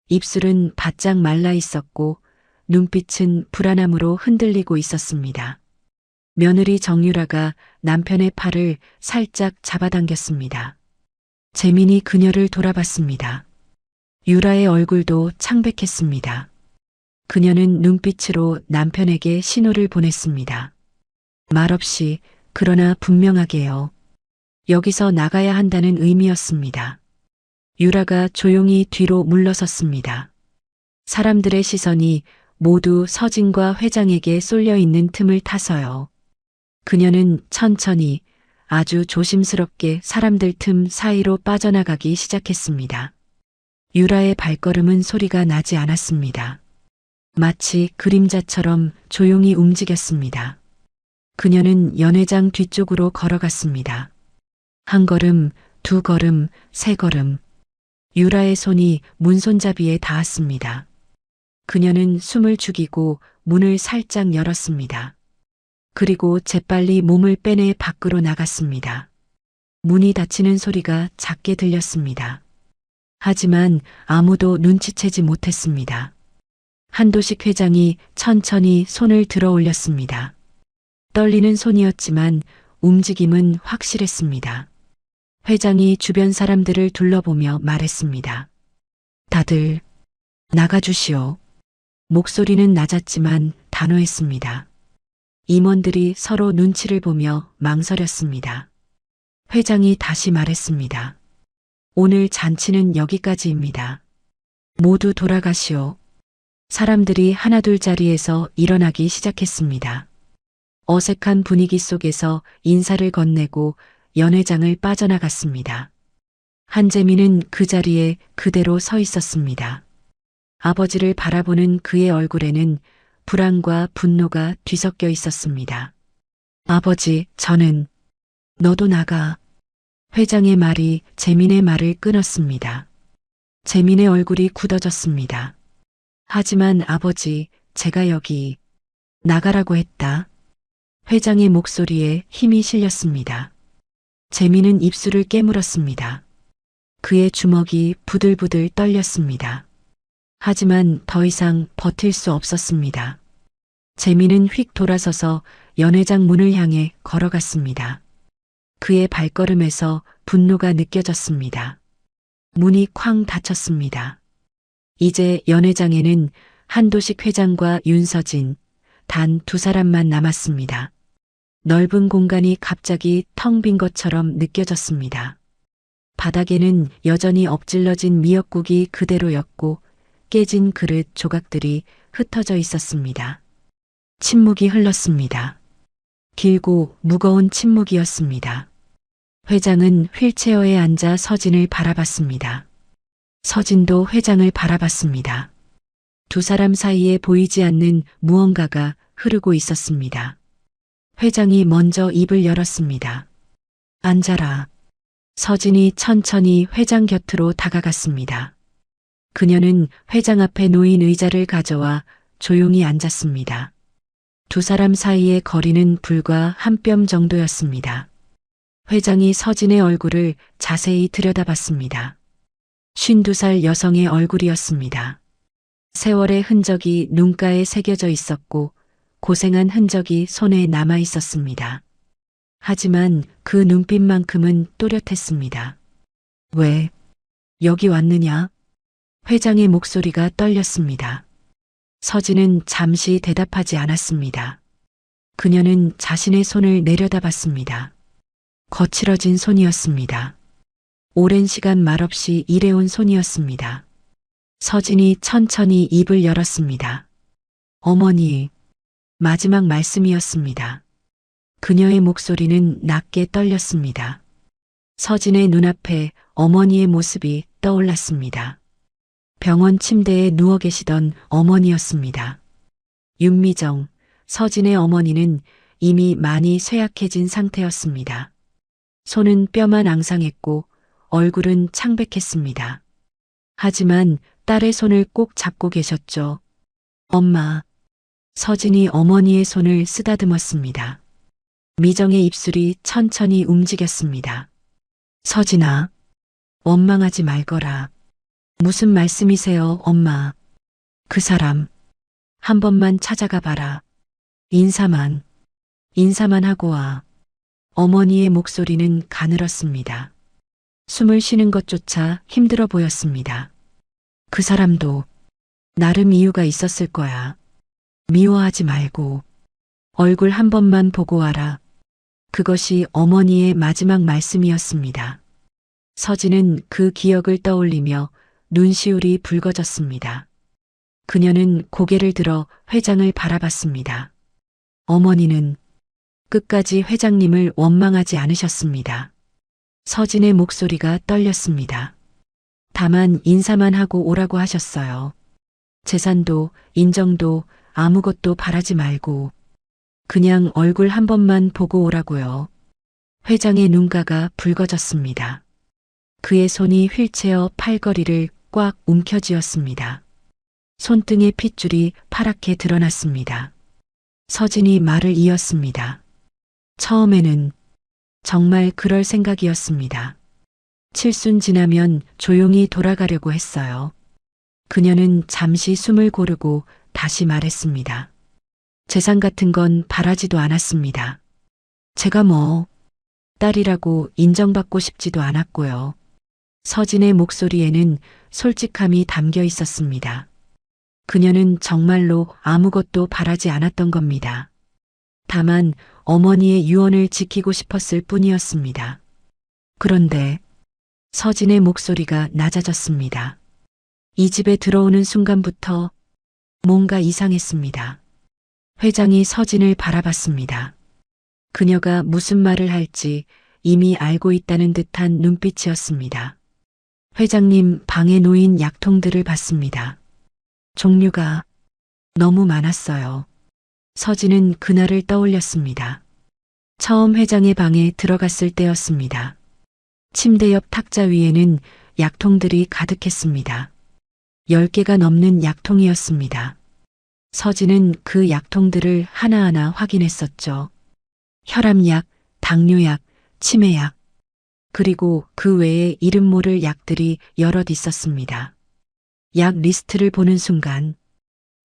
입술은 바짝 말라 있었고 눈빛은 불안함으로 흔들리고 있었습니다. 며느리 정유라가 남편의 팔을 살짝 잡아당겼습니다. 재민이 그녀를 돌아봤습니다. 유라의 얼굴도 창백했습니다. 그녀는 눈빛으로 남편에게 신호를 보냈습니다. 말없이 그러나 분명하게요. 여기서 나가야 한다는 의미였습니다. 유라가 조용히 뒤로 물러섰습니다. 사람들의 시선이 모두 서진과 회장에게 쏠려 있는 틈을 타서요. 그녀는 천천히 아주 조심스럽게 사람들 틈 사이로 빠져나가기 시작했습니다. 유라의 발걸음은 소리가 나지 않았습니다. 마치 그림자처럼 조용히 움직였습니다. 그녀는 연 회장 뒤쪽으로 걸어갔습니다. 한 걸음, 두 걸음, 세 걸음. 유라의 손이 문손잡이에 닿았습니다. 그녀는 숨을 죽이고 문을 살짝 열었습니다. 그리고 재빨리 몸을 빼내 밖으로 나갔습니다. 문이 닫히는 소리가 작게 들렸습니다. 하지만 아무도 눈치채지 못했습니다. 한도식 회장이 천천히 손을 들어 올렸습니다. 떨리는 손이었지만 움직임은 확실했습니다. 회장이 주변 사람들을 둘러보며 말했습니다. 다들 나가주시오. 목소리는 낮았지만 단호했습니다. 임원들이 서로 눈치를 보며 망설였습니다. 회장이 다시 말했습니다. 오늘 잔치는 여기까지입니다. 모두 돌아가시오. 사람들이 하나둘 자리에서 일어나기 시작했습니다. 어색한 분위기 속에서 인사를 건네고 연회장을 빠져나갔습니다. 한재민은 그 자리에 그대로 서 있었습니다. 아버지를 바라보는 그의 얼굴에는 불안과 분노가 뒤섞여 있었습니다. 아버지, 저는 너도 나가. 회장의 말이 재민의 말을 끊었습니다. 재민의 얼굴이 굳어졌습니다. 하지만 아버지, 제가 여기 나가라고 했다. 회장의 목소리에 힘이 실렸습니다. 재민은 입술을 깨물었습니다. 그의 주먹이 부들부들 떨렸습니다. 하지만 더 이상 버틸 수 없었습니다. 재민은 휙 돌아서서 연회장 문을 향해 걸어갔습니다. 그의 발걸음에서 분노가 느껴졌습니다. 문이 쾅 닫혔습니다. 이제 연회장에는 한도식 회장과 윤서진, 단 두 사람만 남았습니다. 넓은 공간이 갑자기 텅 빈 것처럼 느껴졌습니다. 바닥에는 여전히 엎질러진 미역국이 그대로였고 깨진 그릇 조각들이 흩어져 있었습니다. 침묵이 흘렀습니다. 길고 무거운 침묵이었습니다. 회장은 휠체어에 앉아 서진을 바라봤습니다. 서진도 회장을 바라봤습니다. 두 사람 사이에 보이지 않는 무언가가 흐르고 있었습니다. 회장이 먼저 입을 열었습니다. 앉아라. 서진이 천천히 회장 곁으로 다가갔습니다. 그녀는 회장 앞에 놓인 의자를 가져와 조용히 앉았습니다. 두 사람 사이의 거리는 불과 한 뼘 정도였습니다. 회장이 서진의 얼굴을 자세히 들여다봤습니다. 52살 여성의 얼굴이었습니다. 세월의 흔적이 눈가에 새겨져 있었고 고생한 흔적이 손에 남아 있었습니다. 하지만 그 눈빛만큼은 또렷했습니다. 왜 여기 왔느냐? 회장의 목소리가 떨렸습니다. 서진은 잠시 대답하지 않았습니다. 그녀는 자신의 손을 내려다봤습니다. 거칠어진 손이었습니다. 오랜 시간 말없이 일해온 손이었습니다. 서진이 천천히 입을 열었습니다. 어머니, 마지막 말씀이었습니다. 그녀의 목소리는 낮게 떨렸습니다. 서진의 눈앞에 어머니의 모습이 떠올랐습니다. 병원 침대에 누워 계시던 어머니였습니다. 윤미정, 서진의 어머니는 이미 많이 쇠약해진 상태였습니다. 손은 뼈만 앙상했고 얼굴은 창백했습니다. 하지만 딸의 손을 꼭 잡고 계셨죠. 엄마. 서진이 어머니의 손을 쓰다듬었습니다. 미정의 입술이 천천히 움직였습니다. 서진아, 원망하지 말거라. 무슨 말씀이세요, 엄마? 그 사람, 한 번만 찾아가 봐라. 인사만 하고 와. 어머니의 목소리는 가늘었습니다. 숨을 쉬는 것조차 힘들어 보였습니다. 그 사람도 나름 이유가 있었을 거야. 미워하지 말고 얼굴 한 번만 보고 와라. 그것이 어머니의 마지막 말씀이었습니다. 서진은 그 기억을 떠올리며 눈시울이 붉어졌습니다. 그녀는 고개를 들어 회장을 바라봤습니다. 어머니는 끝까지 회장님을 원망하지 않으셨습니다. 서진의 목소리가 떨렸습니다. 다만 인사만 하고 오라고 하셨어요. 재산도 인정도 아무것도 바라지 말고 그냥 얼굴 한 번만 보고 오라고요. 회장의 눈가가 붉어졌습니다. 그의 손이 휠체어 팔걸이를 꽉 움켜쥐었습니다. 손등의 핏줄이 파랗게 드러났습니다. 서진이 말을 이었습니다. 처음에는 정말 그럴 생각이었습니다. 칠순 지나면 조용히 돌아가려고 했어요. 그녀는 잠시 숨을 고르고 다시 말했습니다. 재산 같은 건 바라지도 않았습니다. 제가 딸이라고 인정받고 싶지도 않았고요. 서진의 목소리에는 솔직함이 담겨 있었습니다. 그녀는 정말로 아무것도 바라지 않았던 겁니다. 다만 어머니의 유언을 지키고 싶었을 뿐이었습니다. 그런데 서진의 목소리가 낮아졌습니다. 이 집에 들어오는 순간부터 뭔가 이상했습니다. 회장이 서진을 바라봤습니다. 그녀가 무슨 말을 할지 이미 알고 있다는 듯한 눈빛이었습니다. 회장님 방에 놓인 약통들을 봤습니다. 종류가 너무 많았어요. 서진은 그날을 떠올렸습니다. 처음 회장의 방에 들어갔을 때였습니다. 침대 옆 탁자 위에는 약통들이 가득했습니다. 10개가 넘는 약통이었습니다. 서진은 그 약통들을 하나하나 확인했었죠. 혈압약, 당뇨약, 치매약, 그리고 그 외에 이름 모를 약들이 여럿 있었습니다. 약 리스트를 보는 순간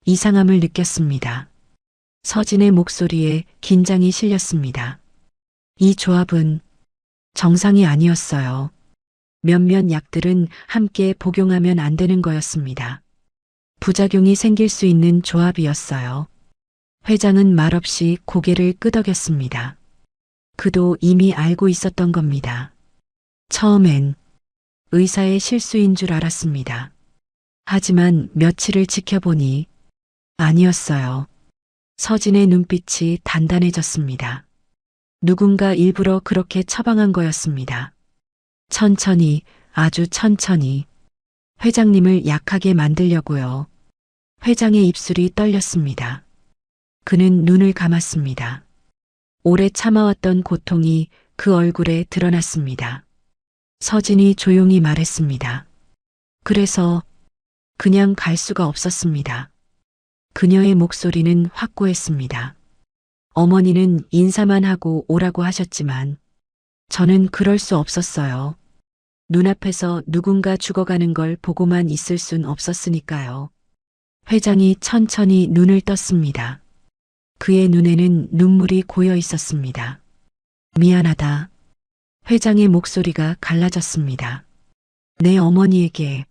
이상함을 느꼈습니다. 서진의 목소리에 긴장이 실렸습니다. 이 조합은 정상이 아니었어요. 몇몇 약들은 함께 복용하면 안 되는 거였습니다. 부작용이 생길 수 있는 조합이었어요. 회장은 말없이 고개를 끄덕였습니다. 그도 이미 알고 있었던 겁니다. 처음엔 의사의 실수인 줄 알았습니다. 하지만 며칠을 지켜보니 아니었어요. 서진의 눈빛이 단단해졌습니다. 누군가 일부러 그렇게 처방한 거였습니다. 천천히, 아주 천천히 회장님을 약하게 만들려고요. 회장의 입술이 떨렸습니다. 그는 눈을 감았습니다. 오래 참아왔던 고통이 그 얼굴에 드러났습니다. 서진이 조용히 말했습니다. 그래서 그냥 갈 수가 없었습니다. 그녀의 목소리는 확고했습니다. 어머니는 인사만 하고 오라고 하셨지만 저는 그럴 수 없었어요. 눈앞에서 누군가 죽어가는 걸 보고만 있을 순 없었으니까요. 회장이 천천히 눈을 떴습니다. 그의 눈에는 눈물이 고여 있었습니다. 미안하다. 회장의 목소리가 갈라졌습니다. 내 어머니에게,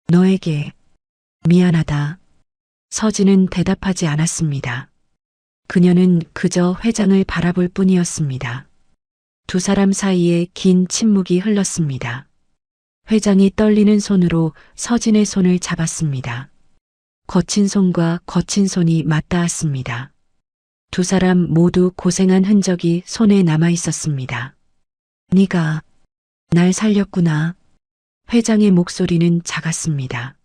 너에게 미안하다. 서진은 대답하지 않았습니다. 그녀는 그저 회장을 바라볼 뿐이었습니다. 두 사람 사이에 긴 침묵이 흘렀습니다. 회장이 떨리는 손으로 서진의 손을 잡았습니다. 거친 손과 거친 손이 맞닿았습니다. 두 사람 모두 고생한 흔적이 손에 남아 있었습니다. 네가 날 살렸구나. 회장의 목소리는 작았습니다.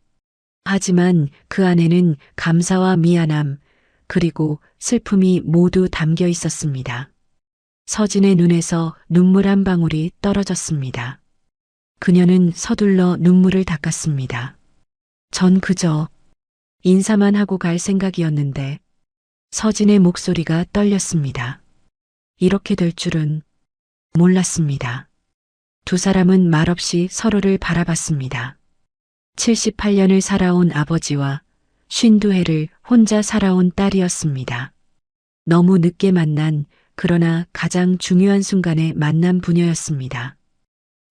하지만 그 안에는 감사와 미안함, 그리고 슬픔이 모두 담겨 있었습니다. 서진의 눈에서 눈물 한 방울이 떨어졌습니다. 그녀는 서둘러 눈물을 닦았습니다. 전 그저 인사만 하고 갈 생각이었는데 서진의 목소리가 떨렸습니다. 이렇게 될 줄은 몰랐습니다. 두 사람은 말없이 서로를 바라봤습니다. 78년을 살아온 아버지와 52해를 혼자 살아온 딸이었습니다. 너무 늦게 만난 그러나 가장 중요한 순간에 만난 부녀였습니다.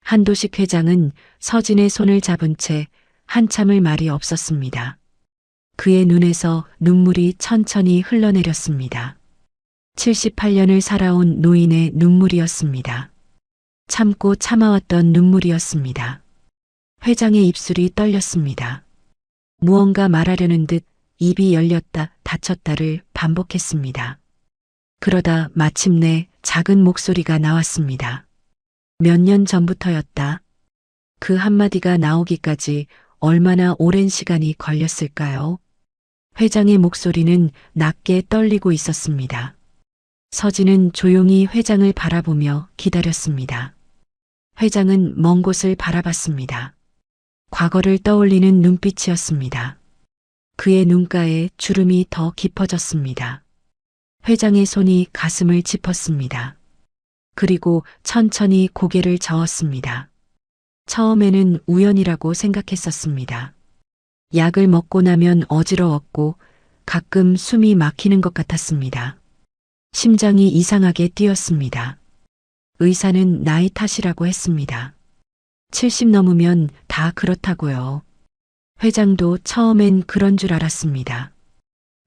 한도식 회장은 서진의 손을 잡은 채 한참을 말이 없었습니다. 그의 눈에서 눈물이 천천히 흘러내렸습니다. 78년을 살아온 노인의 눈물이었습니다. 참고 참아왔던 눈물이었습니다. 회장의 입술이 떨렸습니다. 무언가 말하려는 듯 입이 열렸다 닫혔다를 반복했습니다. 그러다 마침내 작은 목소리가 나왔습니다. 몇 년 전부터였다. 그 한마디가 나오기까지 얼마나 오랜 시간이 걸렸을까요? 회장의 목소리는 낮게 떨리고 있었습니다. 서진은 조용히 회장을 바라보며 기다렸습니다. 회장은 먼 곳을 바라봤습니다. 과거를 떠올리는 눈빛이었습니다. 그의 눈가에 주름이 더 깊어졌습니다. 회장의 손이 가슴을 짚었습니다. 그리고 천천히 고개를 저었습니다. 처음에는 우연이라고 생각했었습니다. 약을 먹고 나면 어지러웠고 가끔 숨이 막히는 것 같았습니다. 심장이 이상하게 뛰었습니다. 의사는 나이 탓이라고 했습니다. 70 넘으면 다 그렇다고요. 회장도 처음엔 그런 줄 알았습니다.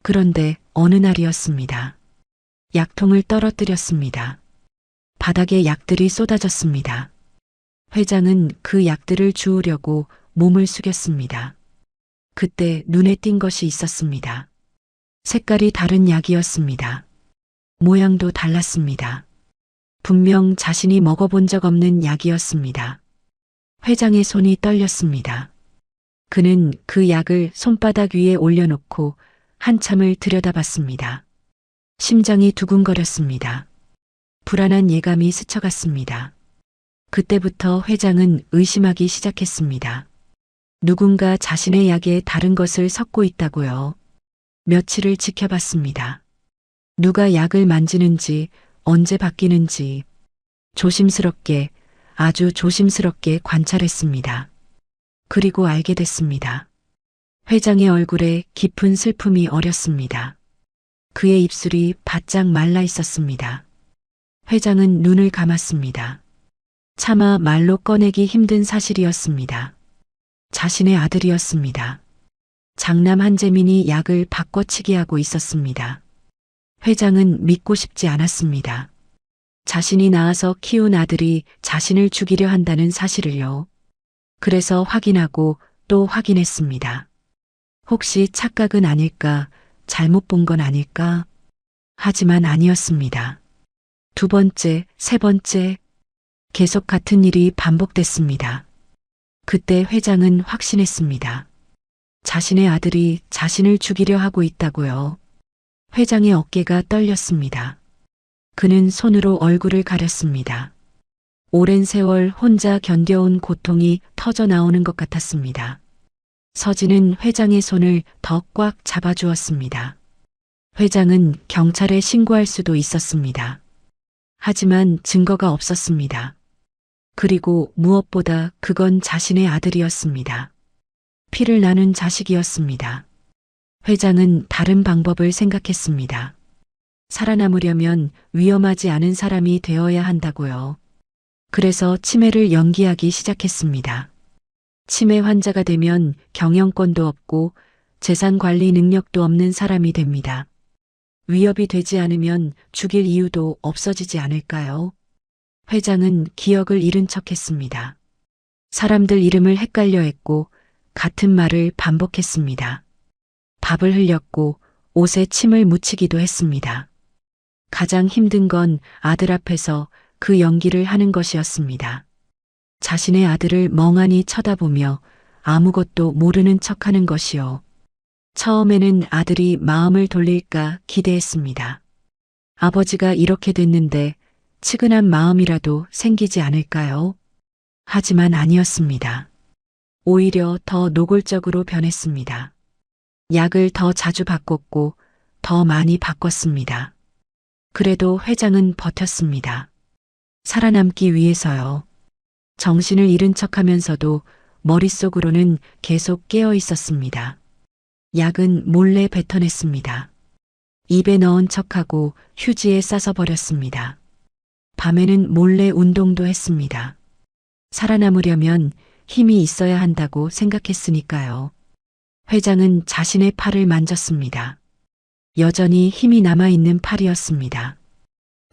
그런데 어느 날이었습니다. 약통을 떨어뜨렸습니다. 바닥에 약들이 쏟아졌습니다. 회장은 그 약들을 주우려고 몸을 숙였습니다. 그때 눈에 띈 것이 있었습니다. 색깔이 다른 약이었습니다. 모양도 달랐습니다. 분명 자신이 먹어본 적 없는 약이었습니다. 회장의 손이 떨렸습니다. 그는 그 약을 손바닥 위에 올려놓고 한참을 들여다봤습니다. 심장이 두근거렸습니다. 불안한 예감이 스쳐갔습니다. 그때부터 회장은 의심하기 시작했습니다. 누군가 자신의 약에 다른 것을 섞고 있다고요. 며칠을 지켜봤습니다. 누가 약을 만지는지, 언제 바뀌는지 조심스럽게, 아주 조심스럽게 관찰했습니다. 그리고 알게 됐습니다. 회장의 얼굴에 깊은 슬픔이 어렸습니다. 그의 입술이 바짝 말라 있었습니다. 회장은 눈을 감았습니다. 차마 말로 꺼내기 힘든 사실이었습니다. 자신의 아들이었습니다. 장남 한재민이 약을 바꿔치기 하고 있었습니다. 회장은 믿고 싶지 않았습니다. 자신이 낳아서 키운 아들이 자신을 죽이려 한다는 사실을요. 그래서 확인하고 또 확인했습니다. 혹시 착각은 아닐까, 잘못 본 건 아닐까? 하지만 아니었습니다. 두 번째, 세 번째, 계속 같은 일이 반복됐습니다. 그때 회장은 확신했습니다. 자신의 아들이 자신을 죽이려 하고 있다고요. 회장의 어깨가 떨렸습니다. 그는 손으로 얼굴을 가렸습니다. 오랜 세월 혼자 견뎌온 고통이 터져 나오는 것 같았습니다. 서진은 회장의 손을 더 꽉 잡아주었습니다. 회장은 경찰에 신고할 수도 있었습니다. 하지만 증거가 없었습니다. 그리고 무엇보다 그건 자신의 아들이었습니다. 피를 나눈 자식이었습니다. 회장은 다른 방법을 생각했습니다. 살아남으려면 위험하지 않은 사람이 되어야 한다고요. 그래서 치매를 연기하기 시작했습니다. 치매 환자가 되면 경영권도 없고 재산 관리 능력도 없는 사람이 됩니다. 위협이 되지 않으면 죽일 이유도 없어지지 않을까요? 회장은 기억을 잃은 척했습니다. 사람들 이름을 헷갈려 했고 같은 말을 반복했습니다. 밥을 흘렸고 옷에 침을 묻히기도 했습니다. 가장 힘든 건 아들 앞에서 그 연기를 하는 것이었습니다. 자신의 아들을 멍하니 쳐다보며 아무것도 모르는 척하는 것이요. 처음에는 아들이 마음을 돌릴까 기대했습니다. 아버지가 이렇게 됐는데 측은한 마음이라도 생기지 않을까요? 하지만 아니었습니다. 오히려 더 노골적으로 변했습니다. 약을 더 자주 바꿨고 더 많이 바꿨습니다. 그래도 회장은 버텼습니다. 살아남기 위해서요. 정신을 잃은 척하면서도 머릿속으로는 계속 깨어 있었습니다. 약은 몰래 뱉어냈습니다. 입에 넣은 척하고 휴지에 싸서 버렸습니다. 밤에는 몰래 운동도 했습니다. 살아남으려면 힘이 있어야 한다고 생각했으니까요. 회장은 자신의 팔을 만졌습니다. 여전히 힘이 남아있는 팔이었습니다.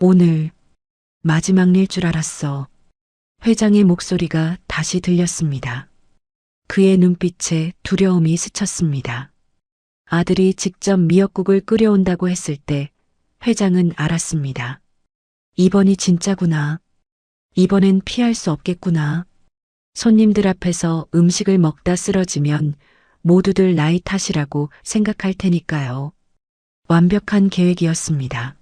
오늘 마지막 일 줄 알았어. 회장의 목소리가 다시 들렸습니다. 그의 눈빛에 두려움이 스쳤습니다. 아들이 직접 미역국을 끓여온다고 했을 때 회장은 알았습니다. 이번이 진짜구나. 이번엔 피할 수 없겠구나. 손님들 앞에서 음식을 먹다 쓰러지면 모두들 나이 탓이라고 생각할 테니까요. 완벽한 계획이었습니다.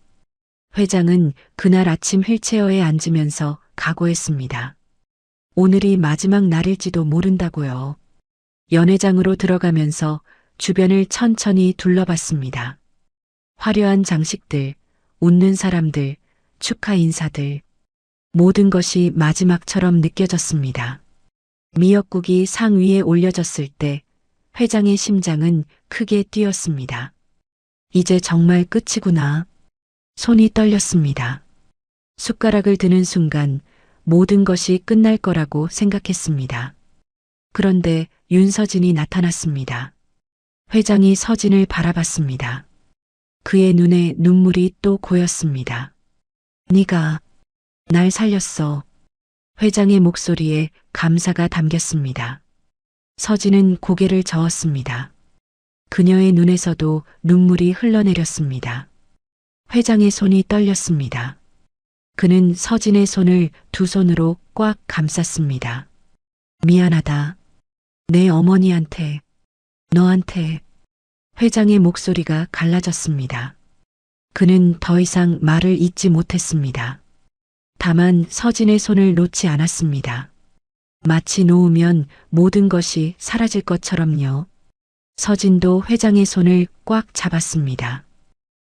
회장은 그날 아침 휠체어에 앉으면서 각오했습니다. 오늘이 마지막 날일지도 모른다고요. 연회장으로 들어가면서 주변을 천천히 둘러봤습니다. 화려한 장식들, 웃는 사람들, 축하 인사들, 모든 것이 마지막처럼 느껴졌습니다. 미역국이 상 위에 올려졌을 때 회장의 심장은 크게 뛰었습니다. 이제 정말 끝이구나. 손이 떨렸습니다. 숟가락을 드는 순간 모든 것이 끝날 거라고 생각했습니다. 그런데 윤서진이 나타났습니다. 회장이 서진을 바라봤습니다. 그의 눈에 눈물이 또 고였습니다. 네가 날 살렸어. 회장의 목소리에 감사가 담겼습니다. 서진은 고개를 저었습니다. 그녀의 눈에서도 눈물이 흘러내렸습니다. 회장의 손이 떨렸습니다. 그는 서진의 손을 두 손으로 꽉 감쌌습니다. 미안하다. 내 어머니한테, 너한테. 회장의 목소리가 갈라졌습니다. 그는 더 이상 말을 잇지 못했습니다. 다만 서진의 손을 놓지 않았습니다. 마치 놓으면 모든 것이 사라질 것처럼요. 서진도 회장의 손을 꽉 잡았습니다.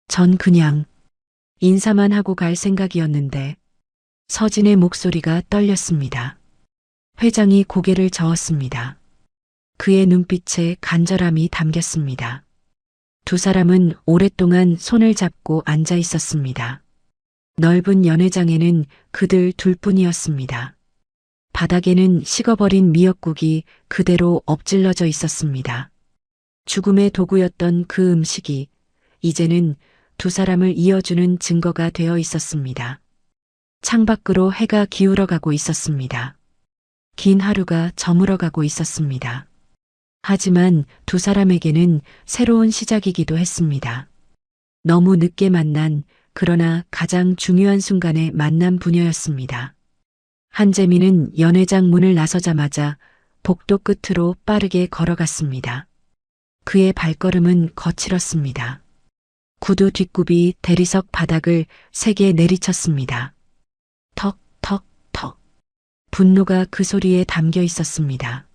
전 그냥 인사만 하고 갈 생각이었는데. 서진의 목소리가 떨렸습니다. 회장이 고개를 저었습니다. 그의 눈빛에 간절함이 담겼습니다. 두 사람은 오랫동안 손을 잡고 앉아 있었습니다. 넓은 연회장에는 그들 둘뿐이었습니다. 바닥에는 식어버린 미역국이 그대로 엎질러져 있었습니다. 죽음의 도구였던 그 음식이 이제는 두 사람을 이어주는 증거가 되어 있었습니다. 창밖으로 해가 기울어가고 있었습니다. 긴 하루가 저물어가고 있었습니다. 하지만 두 사람에게는 새로운 시작이기도 했습니다. 너무 늦게 만난, 그러나 가장 중요한 순간에 만난 부녀였습니다. 한재민은 연회장 문을 나서자마자 복도 끝으로 빠르게 걸어갔습니다. 그의 발걸음은 거칠었습니다. 구두 뒷굽이 대리석 바닥을 세게 내리쳤습니다. 턱, 턱, 턱. 분노가 그 소리에 담겨 있었습니다.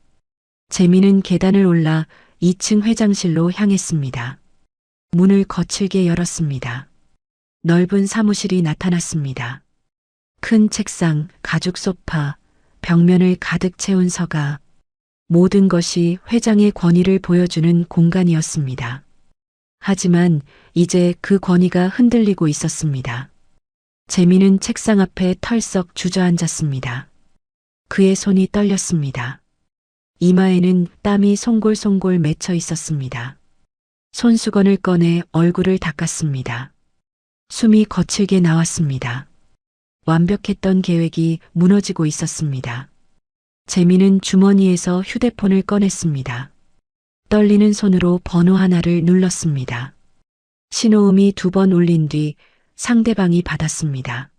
재민은 계단을 올라 2층 회장실로 향했습니다. 문을 거칠게 열었습니다. 넓은 사무실이 나타났습니다. 큰 책상, 가죽 소파, 벽면을 가득 채운 서가, 모든 것이 회장의 권위를 보여주는 공간이었습니다. 하지만 이제 그 권위가 흔들리고 있었습니다. 재민은 책상 앞에 털썩 주저앉았습니다. 그의 손이 떨렸습니다. 이마에는 땀이 송골송골 맺혀 있었습니다. 손수건을 꺼내 얼굴을 닦았습니다. 숨이 거칠게 나왔습니다. 완벽했던 계획이 무너지고 있었습니다. 재민은 주머니에서 휴대폰을 꺼냈습니다. 떨리는 손으로 번호 하나를 눌렀습니다. 신호음이 2번 울린 뒤 상대방이 받았습니다.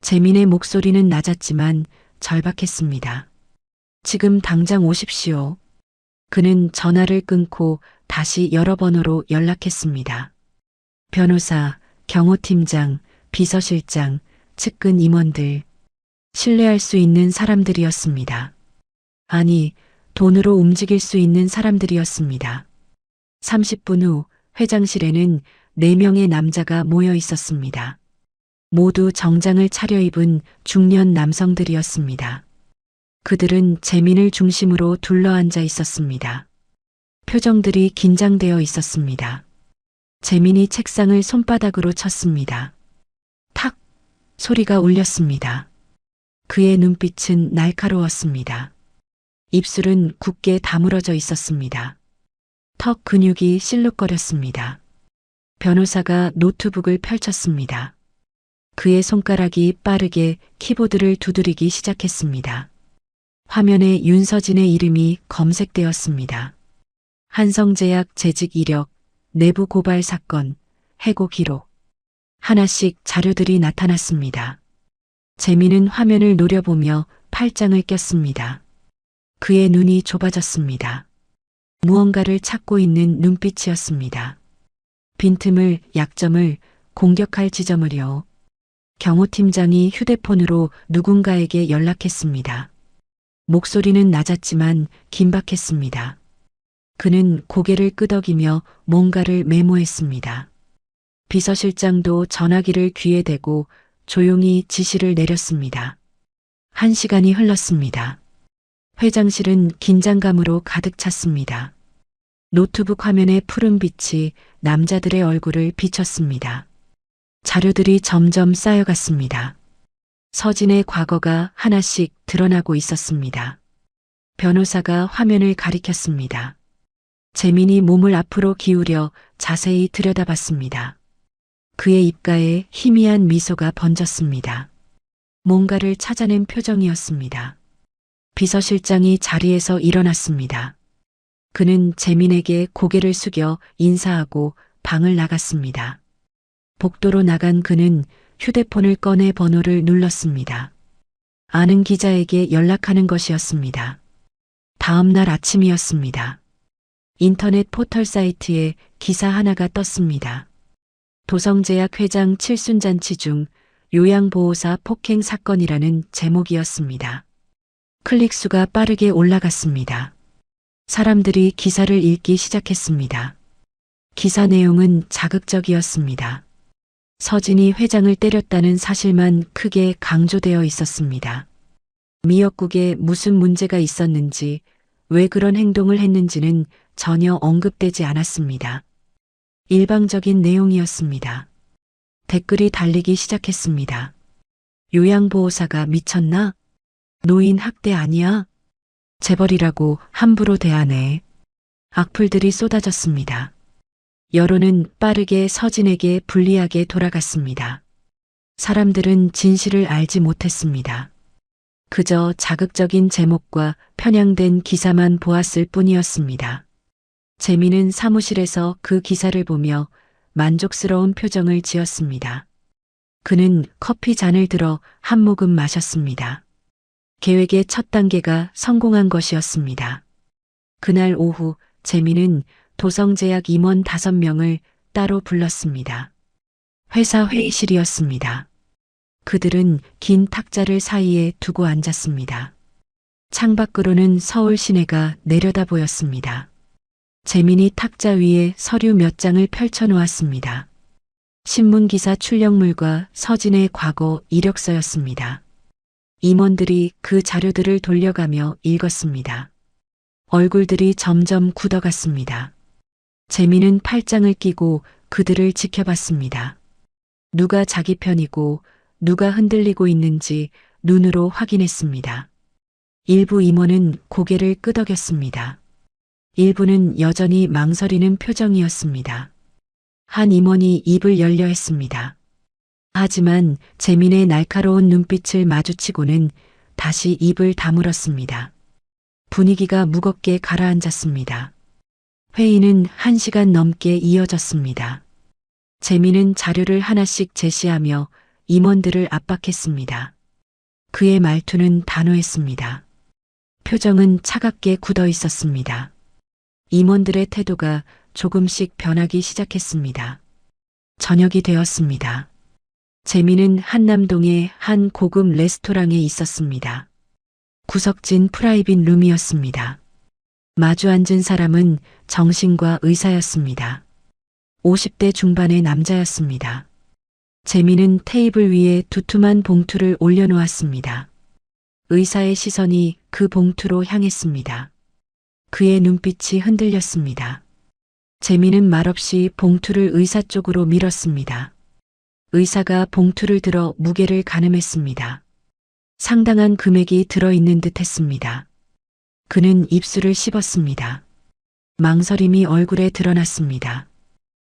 재민의 목소리는 낮았지만 절박했습니다. 지금 당장 오십시오. 그는 전화를 끊고 다시 여러 번호로 연락했습니다. 변호사, 경호팀장, 비서실장, 측근 임원들. 신뢰할 수 있는 사람들이었습니다. 아니, 돈으로 움직일 수 있는 사람들이었습니다. 30분 후 회장실에는 4명의 남자가 모여 있었습니다. 모두 정장을 차려입은 중년 남성들이었습니다. 그들은 재민을 중심으로 둘러앉아 있었습니다. 표정들이 긴장되어 있었습니다. 재민이 책상을 손바닥으로 쳤습니다. 탁! 소리가 울렸습니다. 그의 눈빛은 날카로웠습니다. 입술은 굳게 다물어져 있었습니다. 턱 근육이 실룩거렸습니다. 변호사가 노트북을 펼쳤습니다. 그의 손가락이 빠르게 키보드를 두드리기 시작했습니다. 화면에 윤서진의 이름이 검색되었습니다. 한성제약 재직 이력, 내부 고발 사건, 해고 기록. 하나씩 자료들이 나타났습니다. 재민은 화면을 노려보며 팔짱을 꼈습니다. 그의 눈이 좁아졌습니다. 무언가를 찾고 있는 눈빛이었습니다. 빈틈을, 약점을, 공격할 지점을요. 경호팀장이 휴대폰으로 누군가에게 연락했습니다. 목소리는 낮았지만 긴박했습니다. 그는 고개를 끄덕이며 뭔가를 메모했습니다. 비서실장도 전화기를 귀에 대고 조용히 지시를 내렸습니다. 1시간이 흘렀습니다. 회장실은 긴장감으로 가득 찼습니다. 노트북 화면의 푸른 빛이 남자들의 얼굴을 비췄습니다. 자료들이 점점 쌓여갔습니다. 서진의 과거가 하나씩 드러나고 있었습니다. 변호사가 화면을 가리켰습니다. 재민이 몸을 앞으로 기울여 자세히 들여다봤습니다. 그의 입가에 희미한 미소가 번졌습니다. 뭔가를 찾아낸 표정이었습니다. 비서실장이 자리에서 일어났습니다. 그는 재민에게 고개를 숙여 인사하고 방을 나갔습니다. 복도로 나간 그는 휴대폰을 꺼내 번호를 눌렀습니다. 아는 기자에게 연락하는 것이었습니다. 다음 날 아침이었습니다. 인터넷 포털 사이트에 기사 하나가 떴습니다. 도성제약 회장 칠순잔치 중 요양보호사 폭행 사건이라는 제목이었습니다. 클릭수가 빠르게 올라갔습니다. 사람들이 기사를 읽기 시작했습니다. 기사 내용은 자극적이었습니다. 서진이 회장을 때렸다는 사실만 크게 강조되어 있었습니다. 미역국에 무슨 문제가 있었는지, 왜 그런 행동을 했는지는 전혀 언급되지 않았습니다. 일방적인 내용이었습니다. 댓글이 달리기 시작했습니다. 요양보호사가 미쳤나? 노인 학대 아니야? 재벌이라고 함부로 대하네. 악플들이 쏟아졌습니다. 여론은 빠르게 서진에게 불리하게 돌아갔습니다. 사람들은 진실을 알지 못했습니다. 그저 자극적인 제목과 편향된 기사만 보았을 뿐이었습니다. 재민은 사무실에서 그 기사를 보며 만족스러운 표정을 지었습니다. 그는 커피 잔을 들어 한 모금 마셨습니다. 계획의 첫 단계가 성공한 것이었습니다. 그날 오후 재민은 도성제약 임원 5명을 따로 불렀습니다. 회사 회의실이었습니다. 그들은 긴 탁자를 사이에 두고 앉았습니다. 창밖으로는 서울 시내가 내려다 보였습니다. 재민이 탁자 위에 서류 몇 장을 펼쳐놓았습니다. 신문기사 출력물과 서진의 과거 이력서였습니다. 임원들이 그 자료들을 돌려가며 읽었습니다. 얼굴들이 점점 굳어갔습니다. 재민은 팔짱을 끼고 그들을 지켜봤습니다. 누가 자기 편이고 누가 흔들리고 있는지 눈으로 확인했습니다. 일부 임원은 고개를 끄덕였습니다. 일부는 여전히 망설이는 표정이었습니다. 한 임원이 입을 열려 했습니다. 하지만 재민의 날카로운 눈빛을 마주치고는 다시 입을 다물었습니다. 분위기가 무겁게 가라앉았습니다. 회의는 1시간 넘게 이어졌습니다. 재민은 자료를 하나씩 제시하며 임원들을 압박했습니다. 그의 말투는 단호했습니다. 표정은 차갑게 굳어 있었습니다. 임원들의 태도가 조금씩 변하기 시작했습니다. 저녁이 되었습니다. 재민은 한남동의 한 고급 레스토랑에 있었습니다. 구석진 프라이빗 룸이었습니다. 마주 앉은 사람은 정신과 의사였습니다. 50대 중반의 남자였습니다. 재민은 테이블 위에 두툼한 봉투를 올려놓았습니다. 의사의 시선이 그 봉투로 향했습니다. 그의 눈빛이 흔들렸습니다. 재민은 말없이 봉투를 의사 쪽으로 밀었습니다. 의사가 봉투를 들어 무게를 가늠했습니다. 상당한 금액이 들어있는 듯 했습니다. 그는 입술을 씹었습니다. 망설임이 얼굴에 드러났습니다.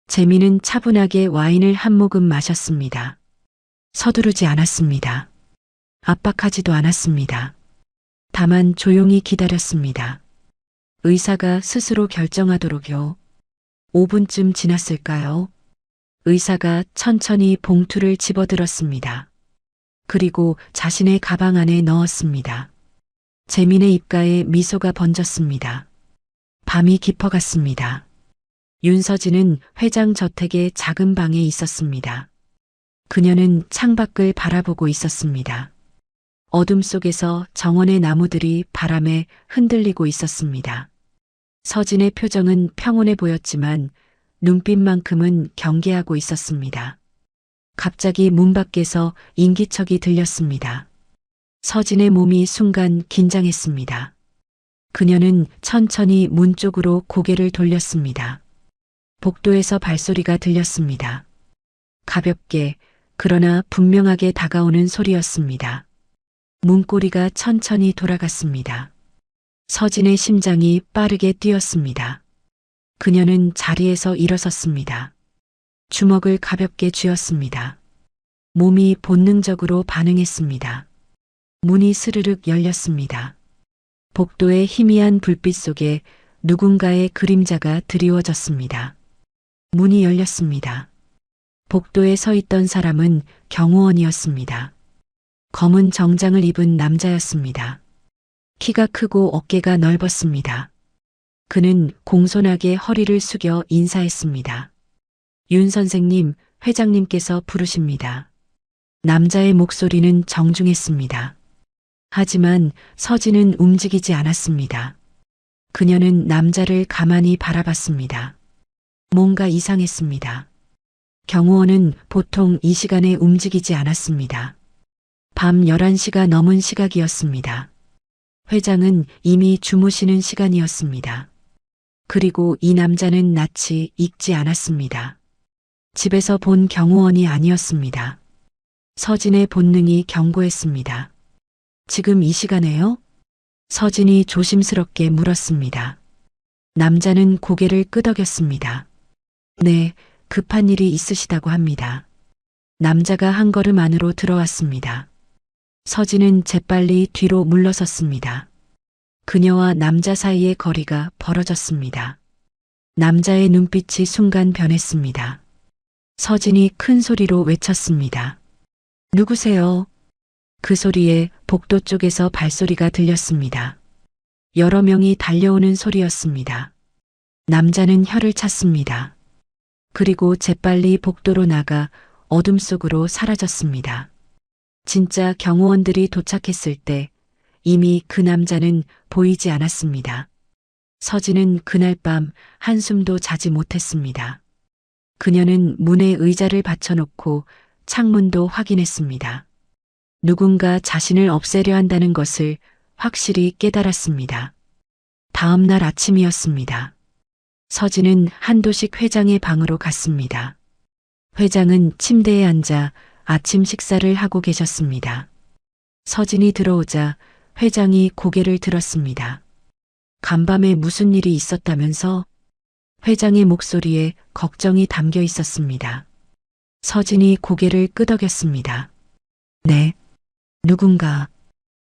재민은 차분하게 와인을 한 모금 마셨습니다. 서두르지 않았습니다. 압박하지도 않았습니다. 다만 조용히 기다렸습니다. 의사가 스스로 결정하도록요. 5분쯤 지났을까요? 의사가 천천히 봉투를 집어들었습니다. 그리고 자신의 가방 안에 넣었습니다. 재민의 입가에 미소가 번졌습니다. 밤이 깊어갔습니다. 윤서진은 회장 저택의 작은 방에 있었습니다. 그녀는 창밖을 바라보고 있었습니다. 어둠 속에서 정원의 나무들이 바람에 흔들리고 있었습니다. 서진의 표정은 평온해 보였지만 눈빛만큼은 경계하고 있었습니다. 갑자기 문 밖에서 인기척이 들렸습니다. 서진의 몸이 순간 긴장했습니다. 그녀는 천천히 문 쪽으로 고개를 돌렸습니다. 복도에서 발소리가 들렸습니다. 가볍게 그러나 분명하게 다가오는 소리였습니다. 문고리가 천천히 돌아갔습니다. 서진의 심장이 빠르게 뛰었습니다. 그녀는 자리에서 일어섰습니다. 주먹을 가볍게 쥐었습니다. 몸이 본능적으로 반응했습니다. 문이 스르륵 열렸습니다. 복도의 희미한 불빛 속에 누군가의 그림자가 드리워졌습니다. 문이 열렸습니다. 복도에 서 있던 사람은 경호원이었습니다. 검은 정장을 입은 남자였습니다. 키가 크고 어깨가 넓었습니다. 그는 공손하게 허리를 숙여 인사했습니다. 윤 선생님, 회장님께서 부르십니다. 남자의 목소리는 정중했습니다. 하지만 서진은 움직이지 않았습니다. 그녀는 남자를 가만히 바라봤습니다. 뭔가 이상했습니다. 경호원은 보통 이 시간에 움직이지 않았습니다. 밤 11시가 넘은 시각이었습니다. 회장은 이미 주무시는 시간이었습니다. 그리고 이 남자는 낯이 익지 않았습니다. 집에서 본 경호원이 아니었습니다. 서진의 본능이 경고했습니다. 지금 이 시간에요? 서진이 조심스럽게 물었습니다. 남자는 고개를 끄덕였습니다. 네, 급한 일이 있으시다고 합니다. 남자가 한 걸음 안으로 들어왔습니다. 서진은 재빨리 뒤로 물러섰습니다. 그녀와 남자 사이의 거리가 벌어졌습니다. 남자의 눈빛이 순간 변했습니다. 서진이 큰 소리로 외쳤습니다. 누구세요? 그 소리에 복도 쪽에서 발소리가 들렸습니다. 여러 명이 달려오는 소리였습니다. 남자는 혀를 찼습니다. 그리고 재빨리 복도로 나가 어둠 속으로 사라졌습니다. 진짜 경호원들이 도착했을 때 이미 그 남자는 보이지 않았습니다. 서진은 그날 밤 한숨도 자지 못했습니다. 그녀는 문에 의자를 받쳐놓고 창문도 확인했습니다. 누군가 자신을 없애려 한다는 것을 확실히 깨달았습니다. 다음 날 아침이었습니다. 서진은 한도식 회장의 방으로 갔습니다. 회장은 침대에 앉아 아침 식사를 하고 계셨습니다. 서진이 들어오자 회장이 고개를 들었습니다. 간밤에 무슨 일이 있었다면서? 회장의 목소리에 걱정이 담겨 있었습니다. 서진이 고개를 끄덕였습니다. 네, 누군가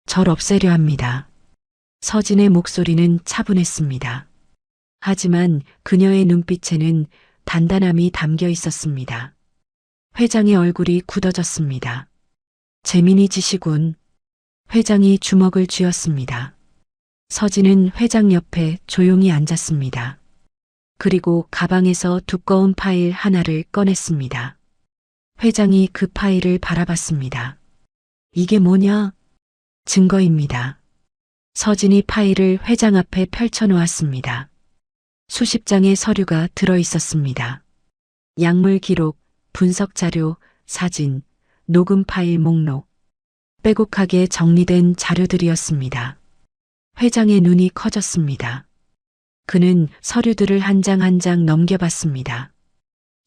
절 없애려 합니다. 서진의 목소리는 차분했습니다. 하지만 그녀의 눈빛에는 단단함이 담겨 있었습니다. 회장의 얼굴이 굳어졌습니다. 재민이 지시군. 회장이 주먹을 쥐었습니다. 서진은 회장 옆에 조용히 앉았습니다. 그리고 가방에서 두꺼운 파일 하나를 꺼냈습니다. 회장이 그 파일을 바라봤습니다. 이게 뭐냐? 증거입니다. 서진이 파일을 회장 앞에 펼쳐놓았습니다. 수십 장의 서류가 들어 있었습니다. 약물 기록, 분석 자료, 사진, 녹음 파일 목록, 빼곡하게 정리된 자료들이었습니다. 회장의 눈이 커졌습니다. 그는 서류들을 한 장 한 장 넘겨봤습니다.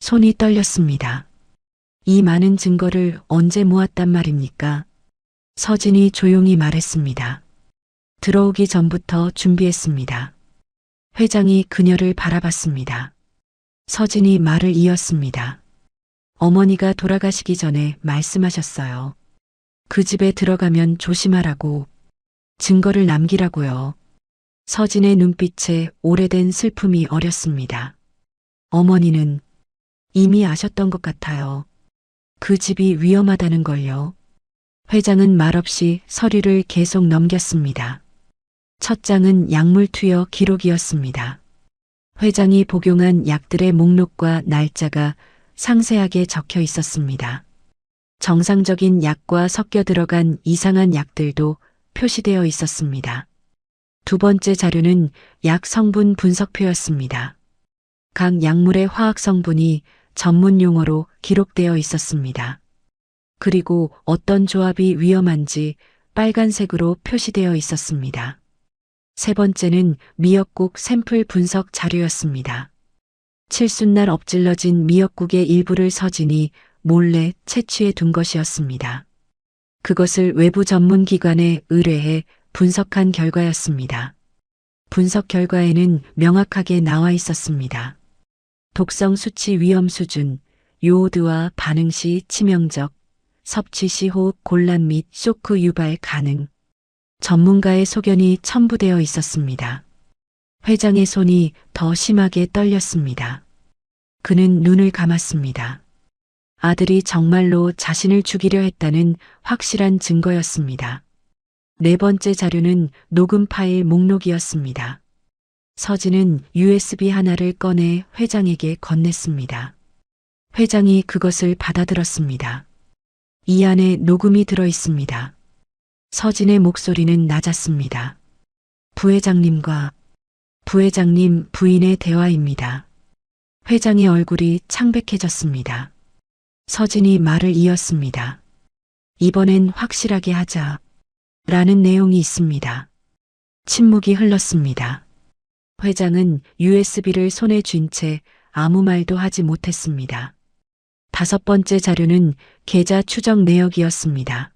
손이 떨렸습니다. 이 많은 증거를 언제 모았단 말입니까? 서진이 조용히 말했습니다. 들어오기 전부터 준비했습니다. 회장이 그녀를 바라봤습니다. 서진이 말을 이었습니다. 어머니가 돌아가시기 전에 말씀하셨어요. 그 집에 들어가면 조심하라고, 증거를 남기라고요. 서진의 눈빛에 오래된 슬픔이 어렸습니다. 어머니는 이미 아셨던 것 같아요. 그 집이 위험하다는 걸요. 회장은 말없이 서류를 계속 넘겼습니다. 첫 장은 약물 투여 기록이었습니다. 회장이 복용한 약들의 목록과 날짜가 상세하게 적혀 있었습니다. 정상적인 약과 섞여 들어간 이상한 약들도 표시되어 있었습니다. 두 번째 자료는 약 성분 분석표였습니다. 각 약물의 화학 성분이 전문 용어로 기록되어 있었습니다. 그리고 어떤 조합이 위험한지 빨간색으로 표시되어 있었습니다. 세 번째는 미역국 샘플 분석 자료였습니다. 칠순날 엎질러진 미역국의 일부를 서진이 몰래 채취해 둔 것이었습니다. 그것을 외부 전문 기관에 의뢰해 분석한 결과였습니다. 분석 결과에는 명확하게 나와 있었습니다. 독성 수치 위험 수준, 요오드와 반응 시 치명적, 섭취 시 호흡 곤란 및 쇼크 유발 가능. 전문가의 소견이 첨부되어 있었습니다. 회장의 손이 더 심하게 떨렸습니다. 그는 눈을 감았습니다. 아들이 정말로 자신을 죽이려 했다는 확실한 증거였습니다. 네 번째 자료는 녹음 파일 목록이었습니다. 서진은 USB 하나를 꺼내 회장에게 건넸습니다. 회장이 그것을 받아들었습니다. 이 안에 녹음이 들어 있습니다. 서진의 목소리는 낮았습니다. 부회장님과 부회장님 부인의 대화입니다. 회장의 얼굴이 창백해졌습니다. 서진이 말을 이었습니다. 이번엔 확실하게 하자. 라는 내용이 있습니다. 침묵이 흘렀습니다. 회장은 USB를 손에 쥔 채 아무 말도 하지 못했습니다. 다섯 번째 자료는 계좌 추적 내역이었습니다.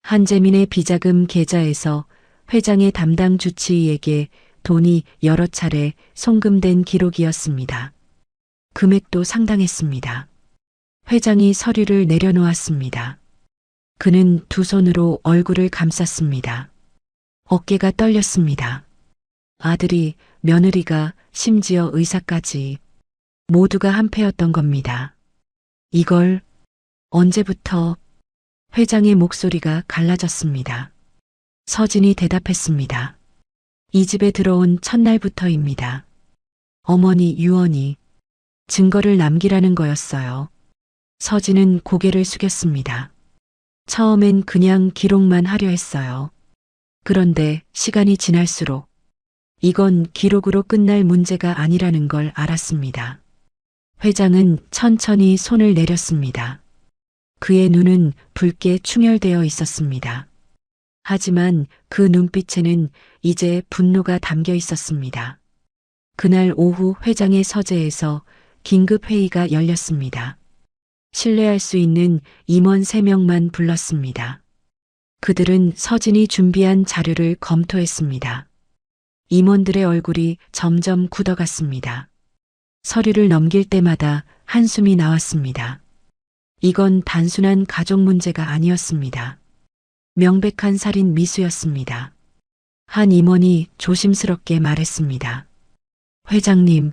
한재민의 비자금 계좌에서 회장의 담당 주치의에게 돈이 여러 차례 송금된 기록이었습니다. 금액도 상당했습니다. 회장이 서류를 내려놓았습니다. 그는 두 손으로 얼굴을 감쌌습니다. 어깨가 떨렸습니다. 아들이, 며느리가, 심지어 의사까지 모두가 한패였던 겁니다. 이걸 언제부터? 회장의 목소리가 갈라졌습니다. 서진이 대답했습니다. 이 집에 들어온 첫날부터입니다. 어머니 유언이 증거를 남기라는 거였어요. 서진은 고개를 숙였습니다. 처음엔 그냥 기록만 하려 했어요. 그런데 시간이 지날수록 이건 기록으로 끝날 문제가 아니라는 걸 알았습니다. 회장은 천천히 손을 내렸습니다. 그의 눈은 붉게 충혈되어 있었습니다. 하지만 그 눈빛에는 이제 분노가 담겨 있었습니다. 그날 오후 회장의 서재에서 긴급 회의가 열렸습니다. 신뢰할 수 있는 임원 3명만 불렀습니다. 그들은 서진이 준비한 자료를 검토했습니다. 임원들의 얼굴이 점점 굳어갔습니다. 서류를 넘길 때마다 한숨이 나왔습니다. 이건 단순한 가족 문제가 아니었습니다. 명백한 살인 미수였습니다. 한 임원이 조심스럽게 말했습니다. 회장님,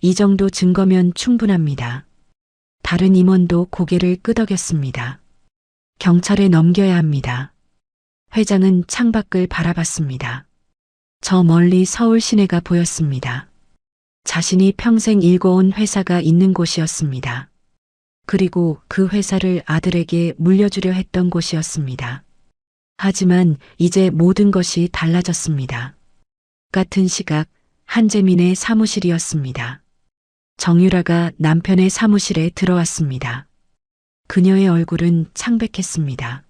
이 정도 증거면 충분합니다. 다른 임원도 고개를 끄덕였습니다. 경찰에 넘겨야 합니다. 회장은 창밖을 바라봤습니다. 저 멀리 서울 시내가 보였습니다. 자신이 평생 일궈온 회사가 있는 곳이었습니다. 그리고 그 회사를 아들에게 물려주려 했던 곳이었습니다. 하지만 이제 모든 것이 달라졌습니다. 같은 시각 한재민의 사무실이었습니다. 정유라가 남편의 사무실에 들어왔습니다. 그녀의 얼굴은 창백했습니다.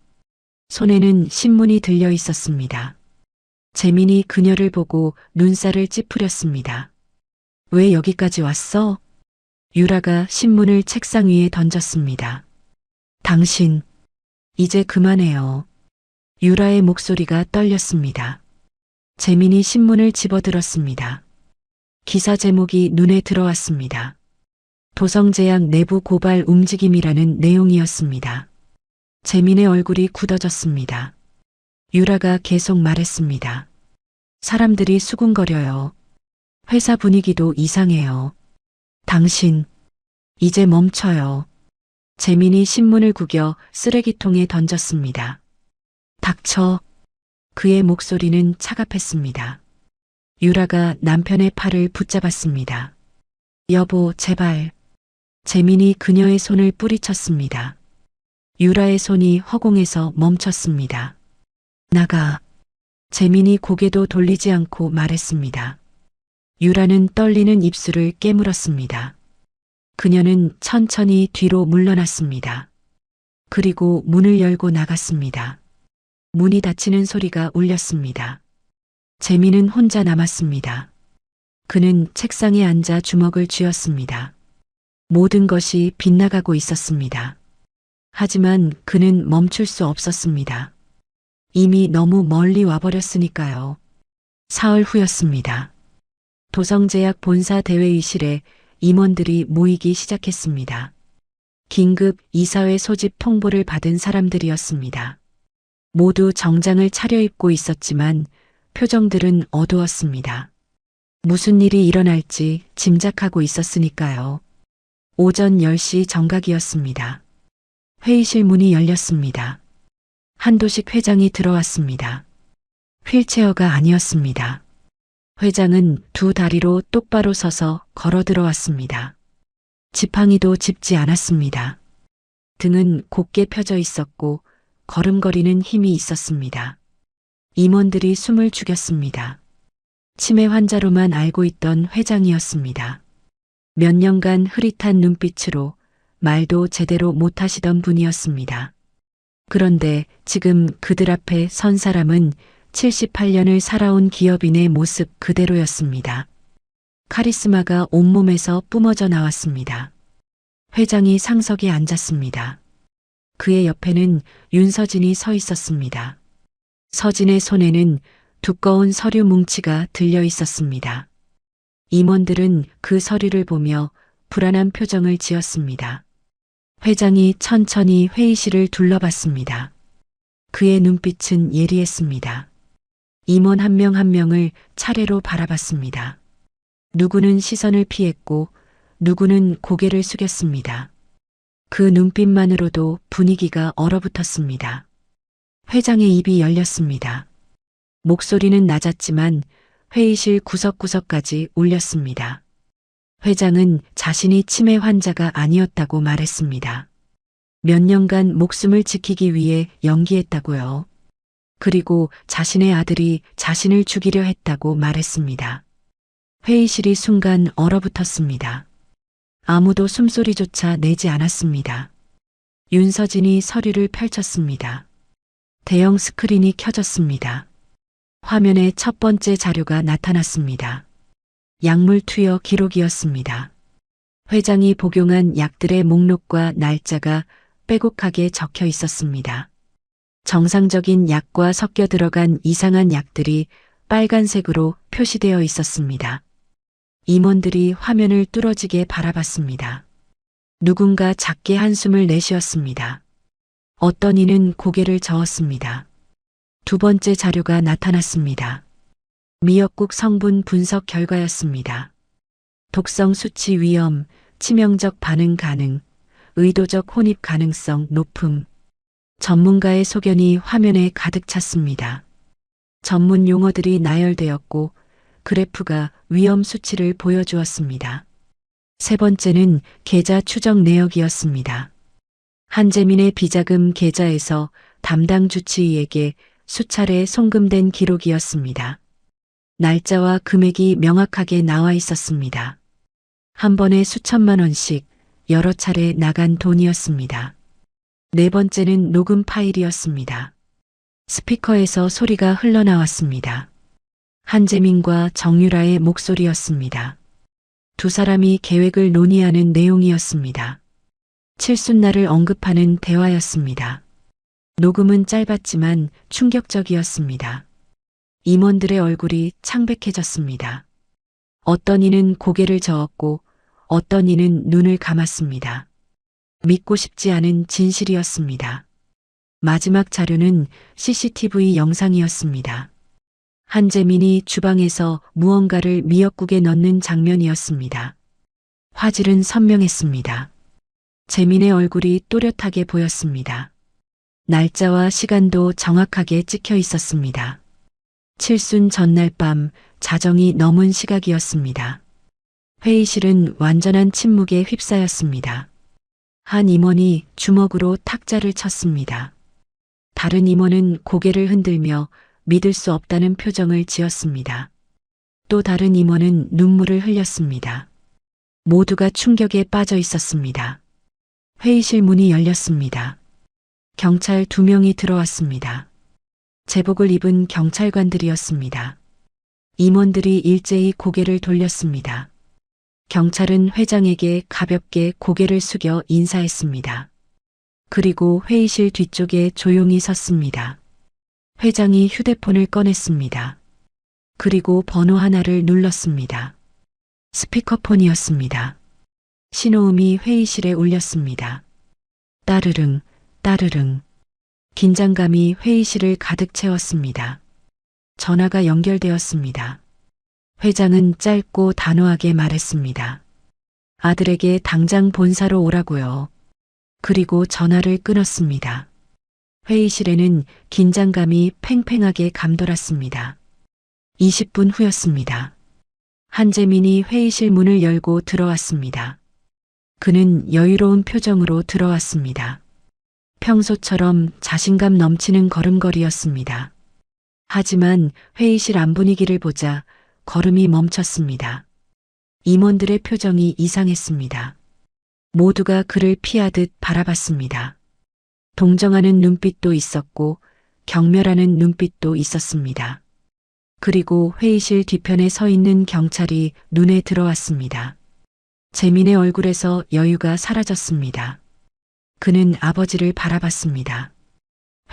손에는 신문이 들려 있었습니다. 재민이 그녀를 보고 눈살을 찌푸렸습니다. 왜 여기까지 왔어? 유라가 신문을 책상 위에 던졌습니다. 당신, 이제 그만해요. 유라의 목소리가 떨렸습니다. 재민이 신문을 집어들었습니다. 기사 제목이 눈에 들어왔습니다. 도성제약 내부 고발 움직임이라는 내용이었습니다. 재민의 얼굴이 굳어졌습니다. 유라가 계속 말했습니다. 사람들이 수군거려요. 회사 분위기도 이상해요. 당신, 이제 멈춰요. 재민이 신문을 구겨 쓰레기통에 던졌습니다. 닥쳐. 그의 목소리는 차갑했습니다. 유라가 남편의 팔을 붙잡았습니다. 여보, 제발. 재민이 그녀의 손을 뿌리쳤습니다. 유라의 손이 허공에서 멈췄습니다. 나가. 재민이 고개도 돌리지 않고 말했습니다. 유라는 떨리는 입술을 깨물었습니다. 그녀는 천천히 뒤로 물러났습니다. 그리고 문을 열고 나갔습니다. 문이 닫히는 소리가 울렸습니다. 재민은 혼자 남았습니다. 그는 책상에 앉아 주먹을 쥐었습니다. 모든 것이 빗나가고 있었습니다. 하지만 그는 멈출 수 없었습니다. 이미 너무 멀리 와버렸으니까요. 사흘 후였습니다. 도성제약 본사 대회의실에 임원들이 모이기 시작했습니다. 긴급 이사회 소집 통보를 받은 사람들이었습니다. 모두 정장을 차려입고 있었지만 표정들은 어두웠습니다. 무슨 일이 일어날지 짐작하고 있었으니까요. 오전 10시 정각이었습니다. 회의실 문이 열렸습니다. 한도식 회장이 들어왔습니다. 휠체어가 아니었습니다. 회장은 두 다리로 똑바로 서서 걸어 들어왔습니다. 지팡이도 짚지 않았습니다. 등은 곧게 펴져 있었고 걸음걸이는 힘이 있었습니다. 임원들이 숨을 죽였습니다. 치매 환자로만 알고 있던 회장이었습니다. 몇 년간 흐릿한 눈빛으로 말도 제대로 못하시던 분이었습니다. 그런데 지금 그들 앞에 선 사람은 78년을 살아온 기업인의 모습 그대로였습니다. 카리스마가 온몸에서 뿜어져 나왔습니다. 회장이 상석에 앉았습니다. 그의 옆에는 윤서진이 서 있었습니다. 서진의 손에는 두꺼운 서류 뭉치가 들려 있었습니다. 임원들은 그 서류를 보며 불안한 표정을 지었습니다. 회장이 천천히 회의실을 둘러봤습니다. 그의 눈빛은 예리했습니다. 임원 한 명 한 명을 차례로 바라봤습니다. 누구는 시선을 피했고 누구는 고개를 숙였습니다. 그 눈빛만으로도 분위기가 얼어붙었습니다. 회장의 입이 열렸습니다. 목소리는 낮았지만 회의실 구석구석까지 울렸습니다. 회장은 자신이 치매 환자가 아니었다고 말했습니다. 몇 년간 목숨을 지키기 위해 연기했다고요. 그리고 자신의 아들이 자신을 죽이려 했다고 말했습니다. 회의실이 순간 얼어붙었습니다. 아무도 숨소리조차 내지 않았습니다. 윤서진이 서류를 펼쳤습니다. 대형 스크린이 켜졌습니다. 화면에 첫 번째 자료가 나타났습니다. 약물 투여 기록이었습니다. 회장이 복용한 약들의 목록과 날짜가 빼곡하게 적혀 있었습니다. 정상적인 약과 섞여 들어간 이상한 약들이 빨간색으로 표시되어 있었습니다. 임원들이 화면을 뚫어지게 바라봤습니다. 누군가 작게 한숨을 내쉬었습니다. 어떤 이는 고개를 저었습니다. 두 번째 자료가 나타났습니다. 미역국 성분 분석 결과였습니다. 독성 수치 위험, 치명적 반응 가능, 의도적 혼입 가능성 높음. 전문가의 소견이 화면에 가득 찼습니다. 전문 용어들이 나열되었고 그래프가 위험 수치를 보여주었습니다. 세 번째는 계좌 추적 내역이었습니다. 한재민의 비자금 계좌에서 담당 주치의에게 수차례 송금된 기록이었습니다. 날짜와 금액이 명확하게 나와 있었습니다. 한 번에 수천만 원씩 여러 차례 나간 돈이었습니다. 네 번째는 녹음 파일이었습니다. 스피커에서 소리가 흘러나왔습니다. 한재민과 정유라의 목소리였습니다. 두 사람이 계획을 논의하는 내용이었습니다. 칠순날을 언급하는 대화였습니다. 녹음은 짧았지만 충격적이었습니다. 임원들의 얼굴이 창백해졌습니다. 어떤 이는 고개를 저었고 어떤 이는 눈을 감았습니다. 믿고 싶지 않은 진실이었습니다. 마지막 자료는 CCTV 영상이었습니다. 한재민이 주방에서 무언가를 미역국에 넣는 장면이었습니다. 화질은 선명했습니다. 재민의 얼굴이 또렷하게 보였습니다. 날짜와 시간도 정확하게 찍혀 있었습니다. 칠순 전날 밤 자정이 넘은 시각이었습니다. 회의실은 완전한 침묵에 휩싸였습니다. 한 임원이 주먹으로 탁자를 쳤습니다. 다른 임원은 고개를 흔들며 믿을 수 없다는 표정을 지었습니다. 또 다른 임원은 눈물을 흘렸습니다. 모두가 충격에 빠져 있었습니다. 회의실 문이 열렸습니다. 경찰 2명이 들어왔습니다. 제복을 입은 경찰관들이었습니다. 임원들이 일제히 고개를 돌렸습니다. 경찰은 회장에게 가볍게 고개를 숙여 인사했습니다. 그리고 회의실 뒤쪽에 조용히 섰습니다. 회장이 휴대폰을 꺼냈습니다. 그리고 번호 하나를 눌렀습니다. 스피커폰이었습니다. 신호음이 회의실에 울렸습니다. 따르릉, 따르릉. 긴장감이 회의실을 가득 채웠습니다. 전화가 연결되었습니다. 회장은 짧고 단호하게 말했습니다. 아들에게 당장 본사로 오라고요. 그리고 전화를 끊었습니다. 회의실에는 긴장감이 팽팽하게 감돌았습니다. 20분 후였습니다. 한재민이 회의실 문을 열고 들어왔습니다. 그는 여유로운 표정으로 들어왔습니다. 평소처럼 자신감 넘치는 걸음걸이였습니다. 하지만 회의실 안 분위기를 보자 걸음이 멈췄습니다. 임원들의 표정이 이상했습니다. 모두가 그를 피하듯 바라봤습니다. 동정하는 눈빛도 있었고 경멸하는 눈빛도 있었습니다. 그리고 회의실 뒤편에 서 있는 경찰이 눈에 들어왔습니다. 재민의 얼굴에서 여유가 사라졌습니다. 그는 아버지를 바라봤습니다.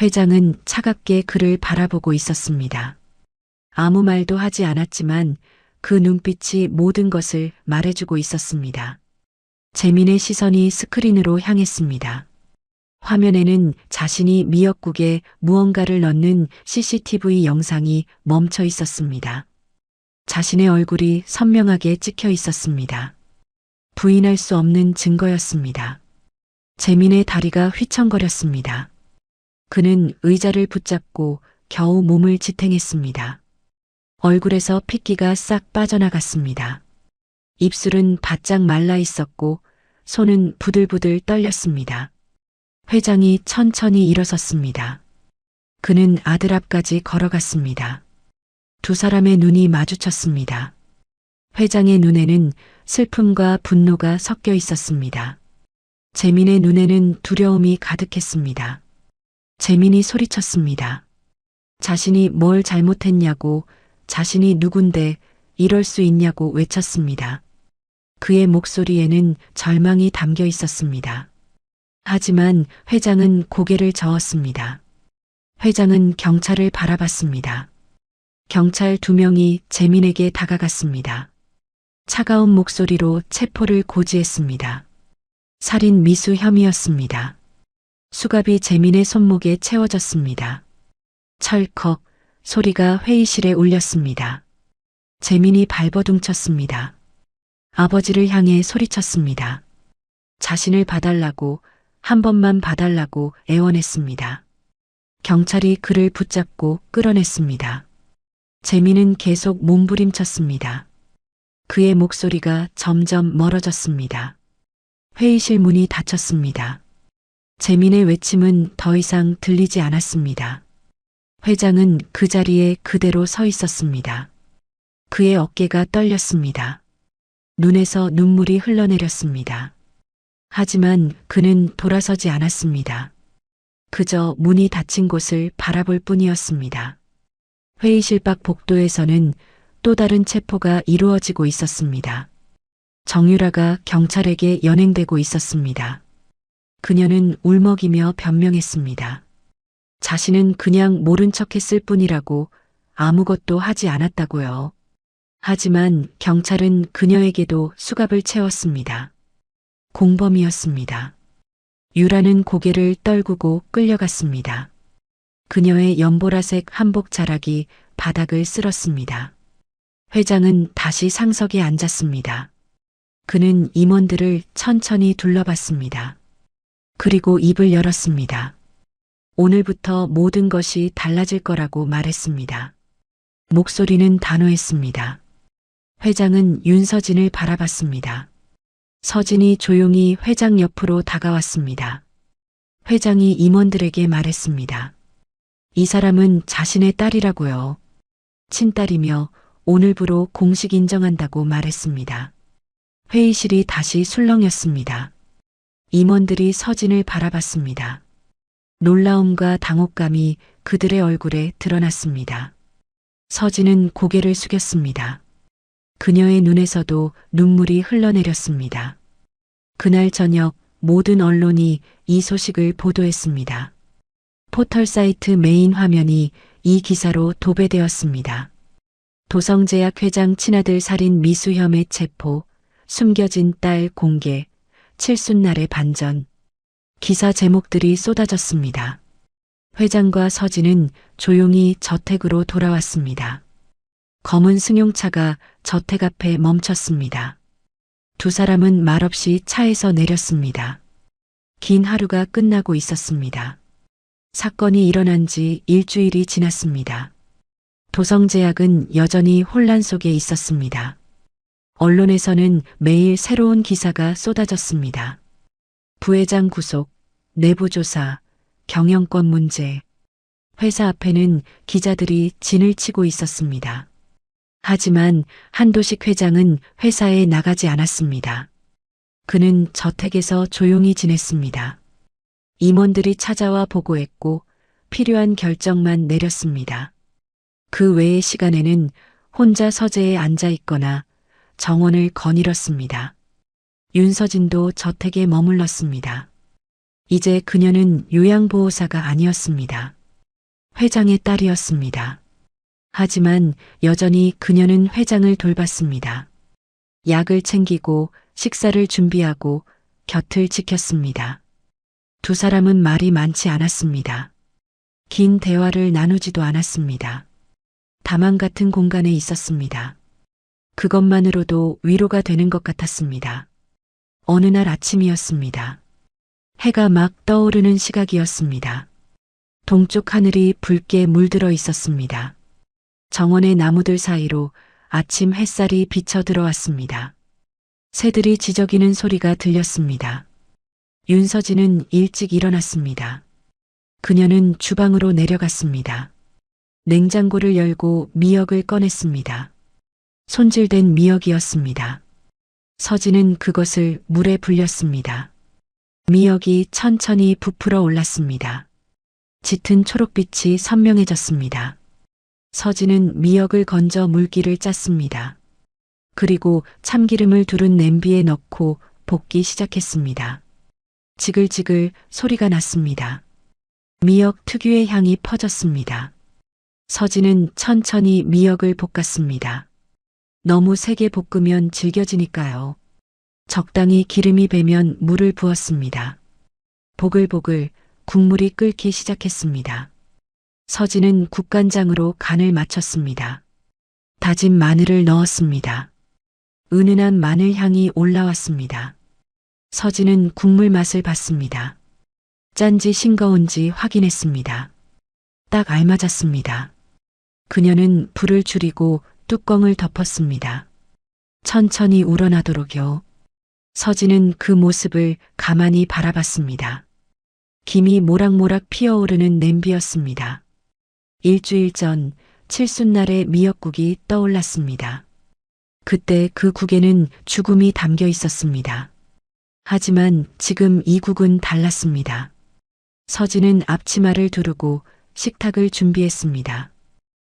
회장은 차갑게 그를 바라보고 있었습니다. 아무 말도 하지 않았지만 그 눈빛이 모든 것을 말해주고 있었습니다. 재민의 시선이 스크린으로 향했습니다. 화면에는 자신이 미역국에 무언가를 넣는 CCTV 영상이 멈춰 있었습니다. 자신의 얼굴이 선명하게 찍혀 있었습니다. 부인할 수 없는 증거였습니다. 재민의 다리가 휘청거렸습니다. 그는 의자를 붙잡고 겨우 몸을 지탱했습니다. 얼굴에서 핏기가 싹 빠져나갔습니다. 입술은 바짝 말라 있었고 손은 부들부들 떨렸습니다. 회장이 천천히 일어섰습니다. 그는 아들 앞까지 걸어갔습니다. 두 사람의 눈이 마주쳤습니다. 회장의 눈에는 슬픔과 분노가 섞여 있었습니다. 재민의 눈에는 두려움이 가득했습니다. 재민이 소리쳤습니다. 자신이 뭘 잘못했냐고, 자신이 누군데 이럴 수 있냐고 외쳤습니다. 그의 목소리에는 절망이 담겨 있었습니다. 하지만 회장은 고개를 저었습니다. 회장은 경찰을 바라봤습니다. 경찰 2명이 재민에게 다가갔습니다. 차가운 목소리로 체포를 고지했습니다. 살인 미수 혐의였습니다. 수갑이 재민의 손목에 채워졌습니다. 철컥 소리가 회의실에 울렸습니다. 재민이 발버둥쳤습니다. 아버지를 향해 소리쳤습니다. 자신을 봐달라고, 한 번만 봐달라고 애원했습니다. 경찰이 그를 붙잡고 끌어냈습니다. 재민은 계속 몸부림쳤습니다. 그의 목소리가 점점 멀어졌습니다. 회의실 문이 닫혔습니다. 재민의 외침은 더 이상 들리지 않았습니다. 회장은 그 자리에 그대로 서 있었습니다. 그의 어깨가 떨렸습니다. 눈에서 눈물이 흘러내렸습니다. 하지만 그는 돌아서지 않았습니다. 그저 문이 닫힌 곳을 바라볼 뿐이었습니다. 회의실 밖 복도에서는 또 다른 체포가 이루어지고 있었습니다. 정유라가 경찰에게 연행되고 있었습니다. 그녀는 울먹이며 변명했습니다. 자신은 그냥 모른 척했을 뿐이라고, 아무것도 하지 않았다고요. 하지만 경찰은 그녀에게도 수갑을 채웠습니다. 공범이었습니다. 유라는 고개를 떨구고 끌려갔습니다. 그녀의 연보라색 한복 자락이 바닥을 쓸었습니다. 회장은 다시 상석에 앉았습니다. 그는 임원들을 천천히 둘러봤습니다. 그리고 입을 열었습니다. 오늘부터 모든 것이 달라질 거라고 말했습니다. 목소리는 단호했습니다. 회장은 윤서진을 바라봤습니다. 서진이 조용히 회장 옆으로 다가왔습니다. 회장이 임원들에게 말했습니다. 이 사람은 자신의 딸이라고요. 친딸이며 오늘부로 공식 인정한다고 말했습니다. 회의실이 다시 술렁였습니다. 임원들이 서진을 바라봤습니다. 놀라움과 당혹감이 그들의 얼굴에 드러났습니다. 서진은 고개를 숙였습니다. 그녀의 눈에서도 눈물이 흘러내렸습니다. 그날 저녁 모든 언론이 이 소식을 보도했습니다. 포털 사이트 메인 화면이 이 기사로 도배되었습니다. 도성제약 회장 친아들 살인 미수 혐의 체포, 숨겨진 딸 공개, 칠순날의 반전. 기사 제목들이 쏟아졌습니다. 회장과 서진은 조용히 저택으로 돌아왔습니다. 검은 승용차가 저택 앞에 멈췄습니다. 두 사람은 말없이 차에서 내렸습니다. 긴 하루가 끝나고 있었습니다. 사건이 일어난 지 일주일이 지났습니다. 도성제약은 여전히 혼란 속에 있었습니다. 언론에서는 매일 새로운 기사가 쏟아졌습니다. 부회장 구속, 내부조사, 경영권 문제. 회사 앞에는 기자들이 진을 치고 있었습니다. 하지만 한도식 회장은 회사에 나가지 않았습니다. 그는 저택에서 조용히 지냈습니다. 임원들이 찾아와 보고했고 필요한 결정만 내렸습니다. 그 외의 시간에는 혼자 서재에 앉아 있거나 정원을 거닐었습니다. 윤서진도 저택에 머물렀습니다. 이제 그녀는 요양보호사가 아니었습니다. 회장의 딸이었습니다. 하지만 여전히 그녀는 회장을 돌봤습니다. 약을 챙기고 식사를 준비하고 곁을 지켰습니다. 두 사람은 말이 많지 않았습니다. 긴 대화를 나누지도 않았습니다. 다만 같은 공간에 있었습니다. 그것만으로도 위로가 되는 것 같았습니다. 어느 날 아침이었습니다. 해가 막 떠오르는 시각이었습니다. 동쪽 하늘이 붉게 물들어 있었습니다. 정원의 나무들 사이로 아침 햇살이 비쳐 들어왔습니다. 새들이 지저귀는 소리가 들렸습니다. 윤서진은 일찍 일어났습니다. 그녀는 주방으로 내려갔습니다. 냉장고를 열고 미역을 꺼냈습니다. 손질된 미역이었습니다. 서진은 그것을 물에 불렸습니다. 미역이 천천히 부풀어 올랐습니다. 짙은 초록빛이 선명해졌습니다. 서진은 미역을 건져 물기를 짰습니다. 그리고 참기름을 두른 냄비에 넣고 볶기 시작했습니다. 지글지글 소리가 났습니다. 미역 특유의 향이 퍼졌습니다. 서진은 천천히 미역을 볶았습니다. 너무 세게 볶으면 질겨지니까요. 적당히 기름이 배면 물을 부었습니다. 보글보글 국물이 끓기 시작했습니다. 서진은 국간장으로 간을 맞췄습니다. 다진 마늘을 넣었습니다. 은은한 마늘 향이 올라왔습니다. 서진은 국물 맛을 봤습니다. 짠지 싱거운지 확인했습니다. 딱 알맞았습니다. 그녀는 불을 줄이고 뚜껑을 덮었습니다. 천천히 우러나도록요. 서진은 그 모습을 가만히 바라봤습니다. 김이 모락모락 피어오르는 냄비였습니다. 일주일 전 칠순날의 미역국이 떠올랐습니다. 그때 그 국에는 죽음이 담겨 있었습니다. 하지만 지금 이 국은 달랐습니다. 서진은 앞치마를 두르고 식탁을 준비했습니다.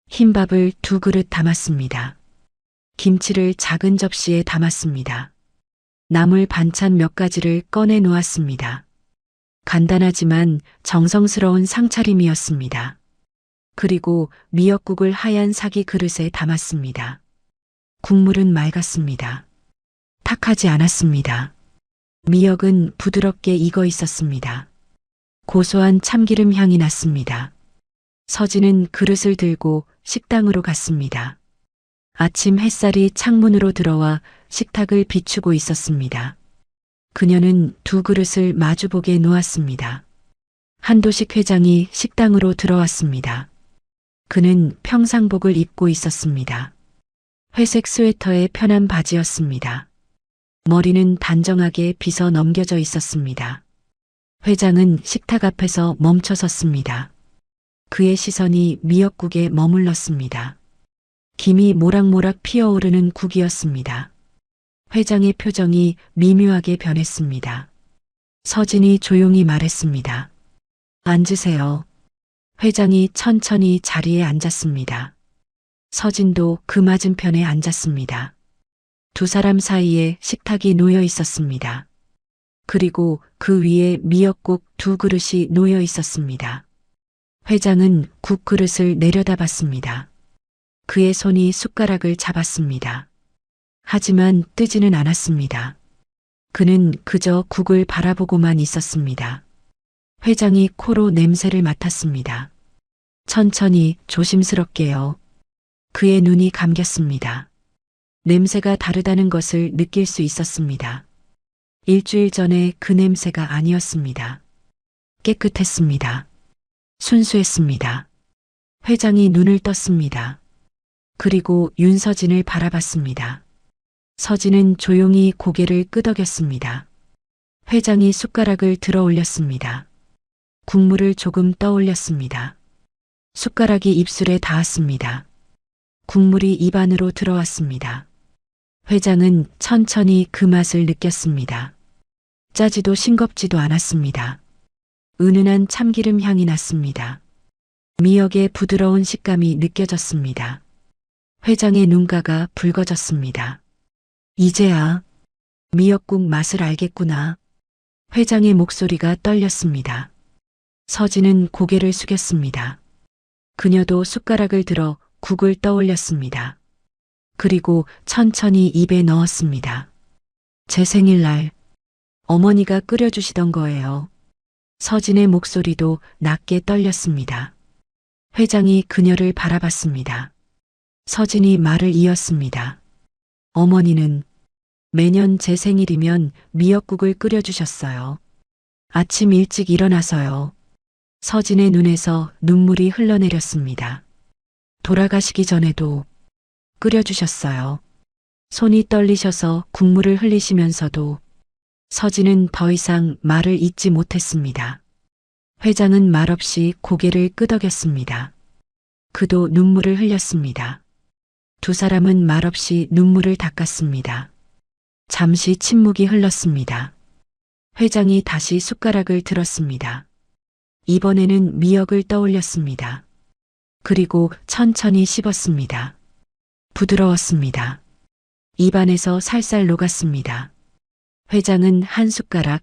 흰밥을 2그릇 담았습니다. 김치를 작은 접시에 담았습니다. 나물 반찬 몇 가지를 꺼내 놓았습니다. 간단하지만 정성스러운 상차림이었습니다. 그리고 미역국을 하얀 사기 그릇에 담았습니다. 국물은 맑았습니다. 탁하지 않았습니다. 미역은 부드럽게 익어 있었습니다. 고소한 참기름 향이 났습니다. 서진은 그릇을 들고 식당으로 갔습니다. 아침 햇살이 창문으로 들어와 식탁을 비추고 있었습니다. 그녀는 2그릇을 마주보게 놓았습니다. 한도식 회장이 식당으로 들어왔습니다. 그는 평상복을 입고 있었습니다. 회색 스웨터에 편한 바지였습니다. 머리는 단정하게 빗어 넘겨져 있었습니다. 회장은 식탁 앞에서 멈춰 섰습니다. 그의 시선이 미역국에 머물렀습니다. 김이 모락모락 피어오르는 국이었습니다. 회장의 표정이 미묘하게 변했습니다. 서진이 조용히 말했습니다. 앉으세요. 회장이 천천히 자리에 앉았습니다. 서진도 그 맞은편에 앉았습니다. 두 사람 사이에 식탁이 놓여 있었습니다. 그리고 그 위에 미역국 2그릇이 놓여 있었습니다. 회장은 국 그릇을 내려다봤습니다. 그의 손이 숟가락을 잡았습니다. 하지만 뜨지는 않았습니다. 그는 그저 국을 바라보고만 있었습니다. 회장이 코로 냄새를 맡았습니다. 천천히 조심스럽게요. 그의 눈이 감겼습니다. 냄새가 다르다는 것을 느낄 수 있었습니다. 일주일 전에 그 냄새가 아니었습니다. 깨끗했습니다. 순수했습니다. 회장이 눈을 떴습니다. 그리고 윤서진을 바라봤습니다. 서진은 조용히 고개를 끄덕였습니다. 회장이 숟가락을 들어 올렸습니다. 국물을 조금 떠올렸습니다. 숟가락이 입술에 닿았습니다. 국물이 입 안으로 들어왔습니다. 회장은 천천히 그 맛을 느꼈습니다. 짜지도 싱겁지도 않았습니다. 은은한 참기름 향이 났습니다. 미역의 부드러운 식감이 느껴졌습니다. 회장의 눈가가 붉어졌습니다. 이제야 미역국 맛을 알겠구나. 회장의 목소리가 떨렸습니다. 서진은 고개를 숙였습니다. 그녀도 숟가락을 들어 국을 떠올렸습니다. 그리고 천천히 입에 넣었습니다. 제 생일날 어머니가 끓여주시던 거예요. 서진의 목소리도 낮게 떨렸습니다. 회장이 그녀를 바라봤습니다. 서진이 말을 이었습니다. 어머니는 매년 제 생일이면 미역국을 끓여주셨어요. 아침 일찍 일어나서요. 서진의 눈에서 눈물이 흘러내렸습니다. 돌아가시기 전에도 끓여주셨어요. 손이 떨리셔서 국물을 흘리시면서도 서진은 더 이상 말을 잇지 못했습니다. 회장은 말없이 고개를 끄덕였습니다. 그도 눈물을 흘렸습니다. 두 사람은 말없이 눈물을 닦았습니다. 잠시 침묵이 흘렀습니다. 회장이 다시 숟가락을 들었습니다. 이번에는 미역을 떠올렸습니다. 그리고 천천히 씹었습니다. 부드러웠습니다. 입안에서 살살 녹았습니다. 회장은 한 숟가락,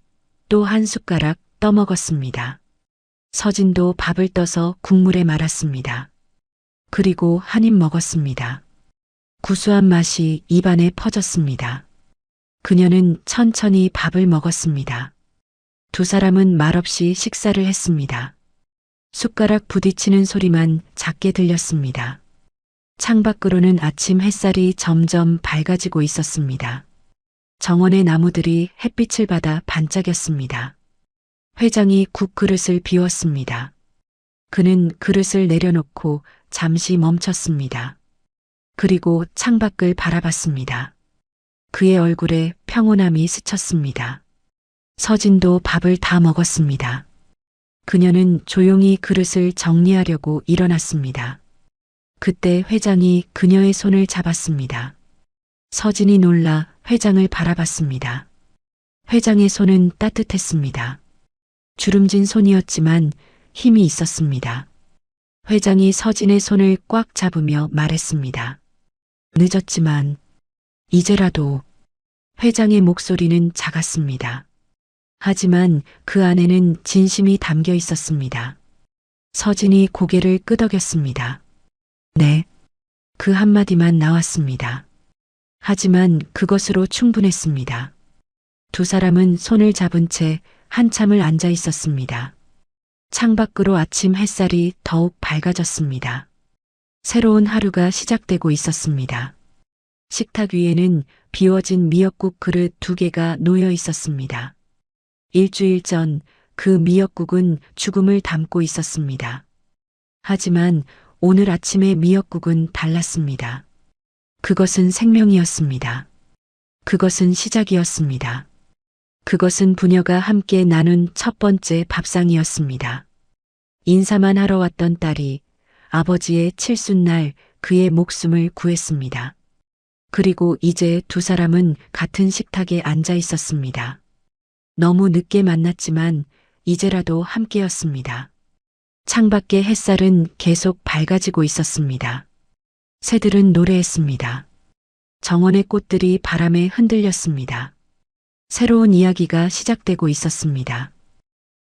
또 한 숟가락 떠먹었습니다. 서진도 밥을 떠서 국물에 말았습니다. 그리고 한 입 먹었습니다. 구수한 맛이 입안에 퍼졌습니다. 그녀는 천천히 밥을 먹었습니다. 두 사람은 말없이 식사를 했습니다. 숟가락 부딪히는 소리만 작게 들렸습니다. 창밖으로는 아침 햇살이 점점 밝아지고 있었습니다. 정원의 나무들이 햇빛을 받아 반짝였습니다. 회장이 국 그릇을 비웠습니다. 그는 그릇을 내려놓고 잠시 멈췄습니다. 그리고 창밖을 바라봤습니다. 그의 얼굴에 평온함이 스쳤습니다. 서진도 밥을 다 먹었습니다. 그녀는 조용히 그릇을 정리하려고 일어났습니다. 그때 회장이 그녀의 손을 잡았습니다. 서진이 놀라 회장을 바라봤습니다. 회장의 손은 따뜻했습니다. 주름진 손이었지만 힘이 있었습니다. 회장이 서진의 손을 꽉 잡으며 말했습니다. 늦었지만 이제라도. 회장의 목소리는 작았습니다. 하지만 그 안에는 진심이 담겨 있었습니다. 서진이 고개를 끄덕였습니다. 네. 그 한마디만 나왔습니다. 하지만 그것으로 충분했습니다. 두 사람은 손을 잡은 채 한참을 앉아 있었습니다. 창밖으로 아침 햇살이 더욱 밝아졌습니다. 새로운 하루가 시작되고 있었습니다. 식탁 위에는 비워진 미역국 그릇 2개가 놓여 있었습니다. 일주일 전 그 미역국은 죽음을 담고 있었습니다. 하지만 오늘 아침의 미역국은 달랐습니다. 그것은 생명이었습니다. 그것은 시작이었습니다. 그것은 부녀가 함께 나눈 첫 번째 밥상이었습니다. 인사만 하러 왔던 딸이 아버지의 칠순날 그의 목숨을 구했습니다. 그리고 이제 두 사람은 같은 식탁에 앉아 있었습니다. 너무 늦게 만났지만 이제라도 함께였습니다. 창밖의 햇살은 계속 밝아지고 있었습니다. 새들은 노래했습니다. 정원의 꽃들이 바람에 흔들렸습니다. 새로운 이야기가 시작되고 있었습니다.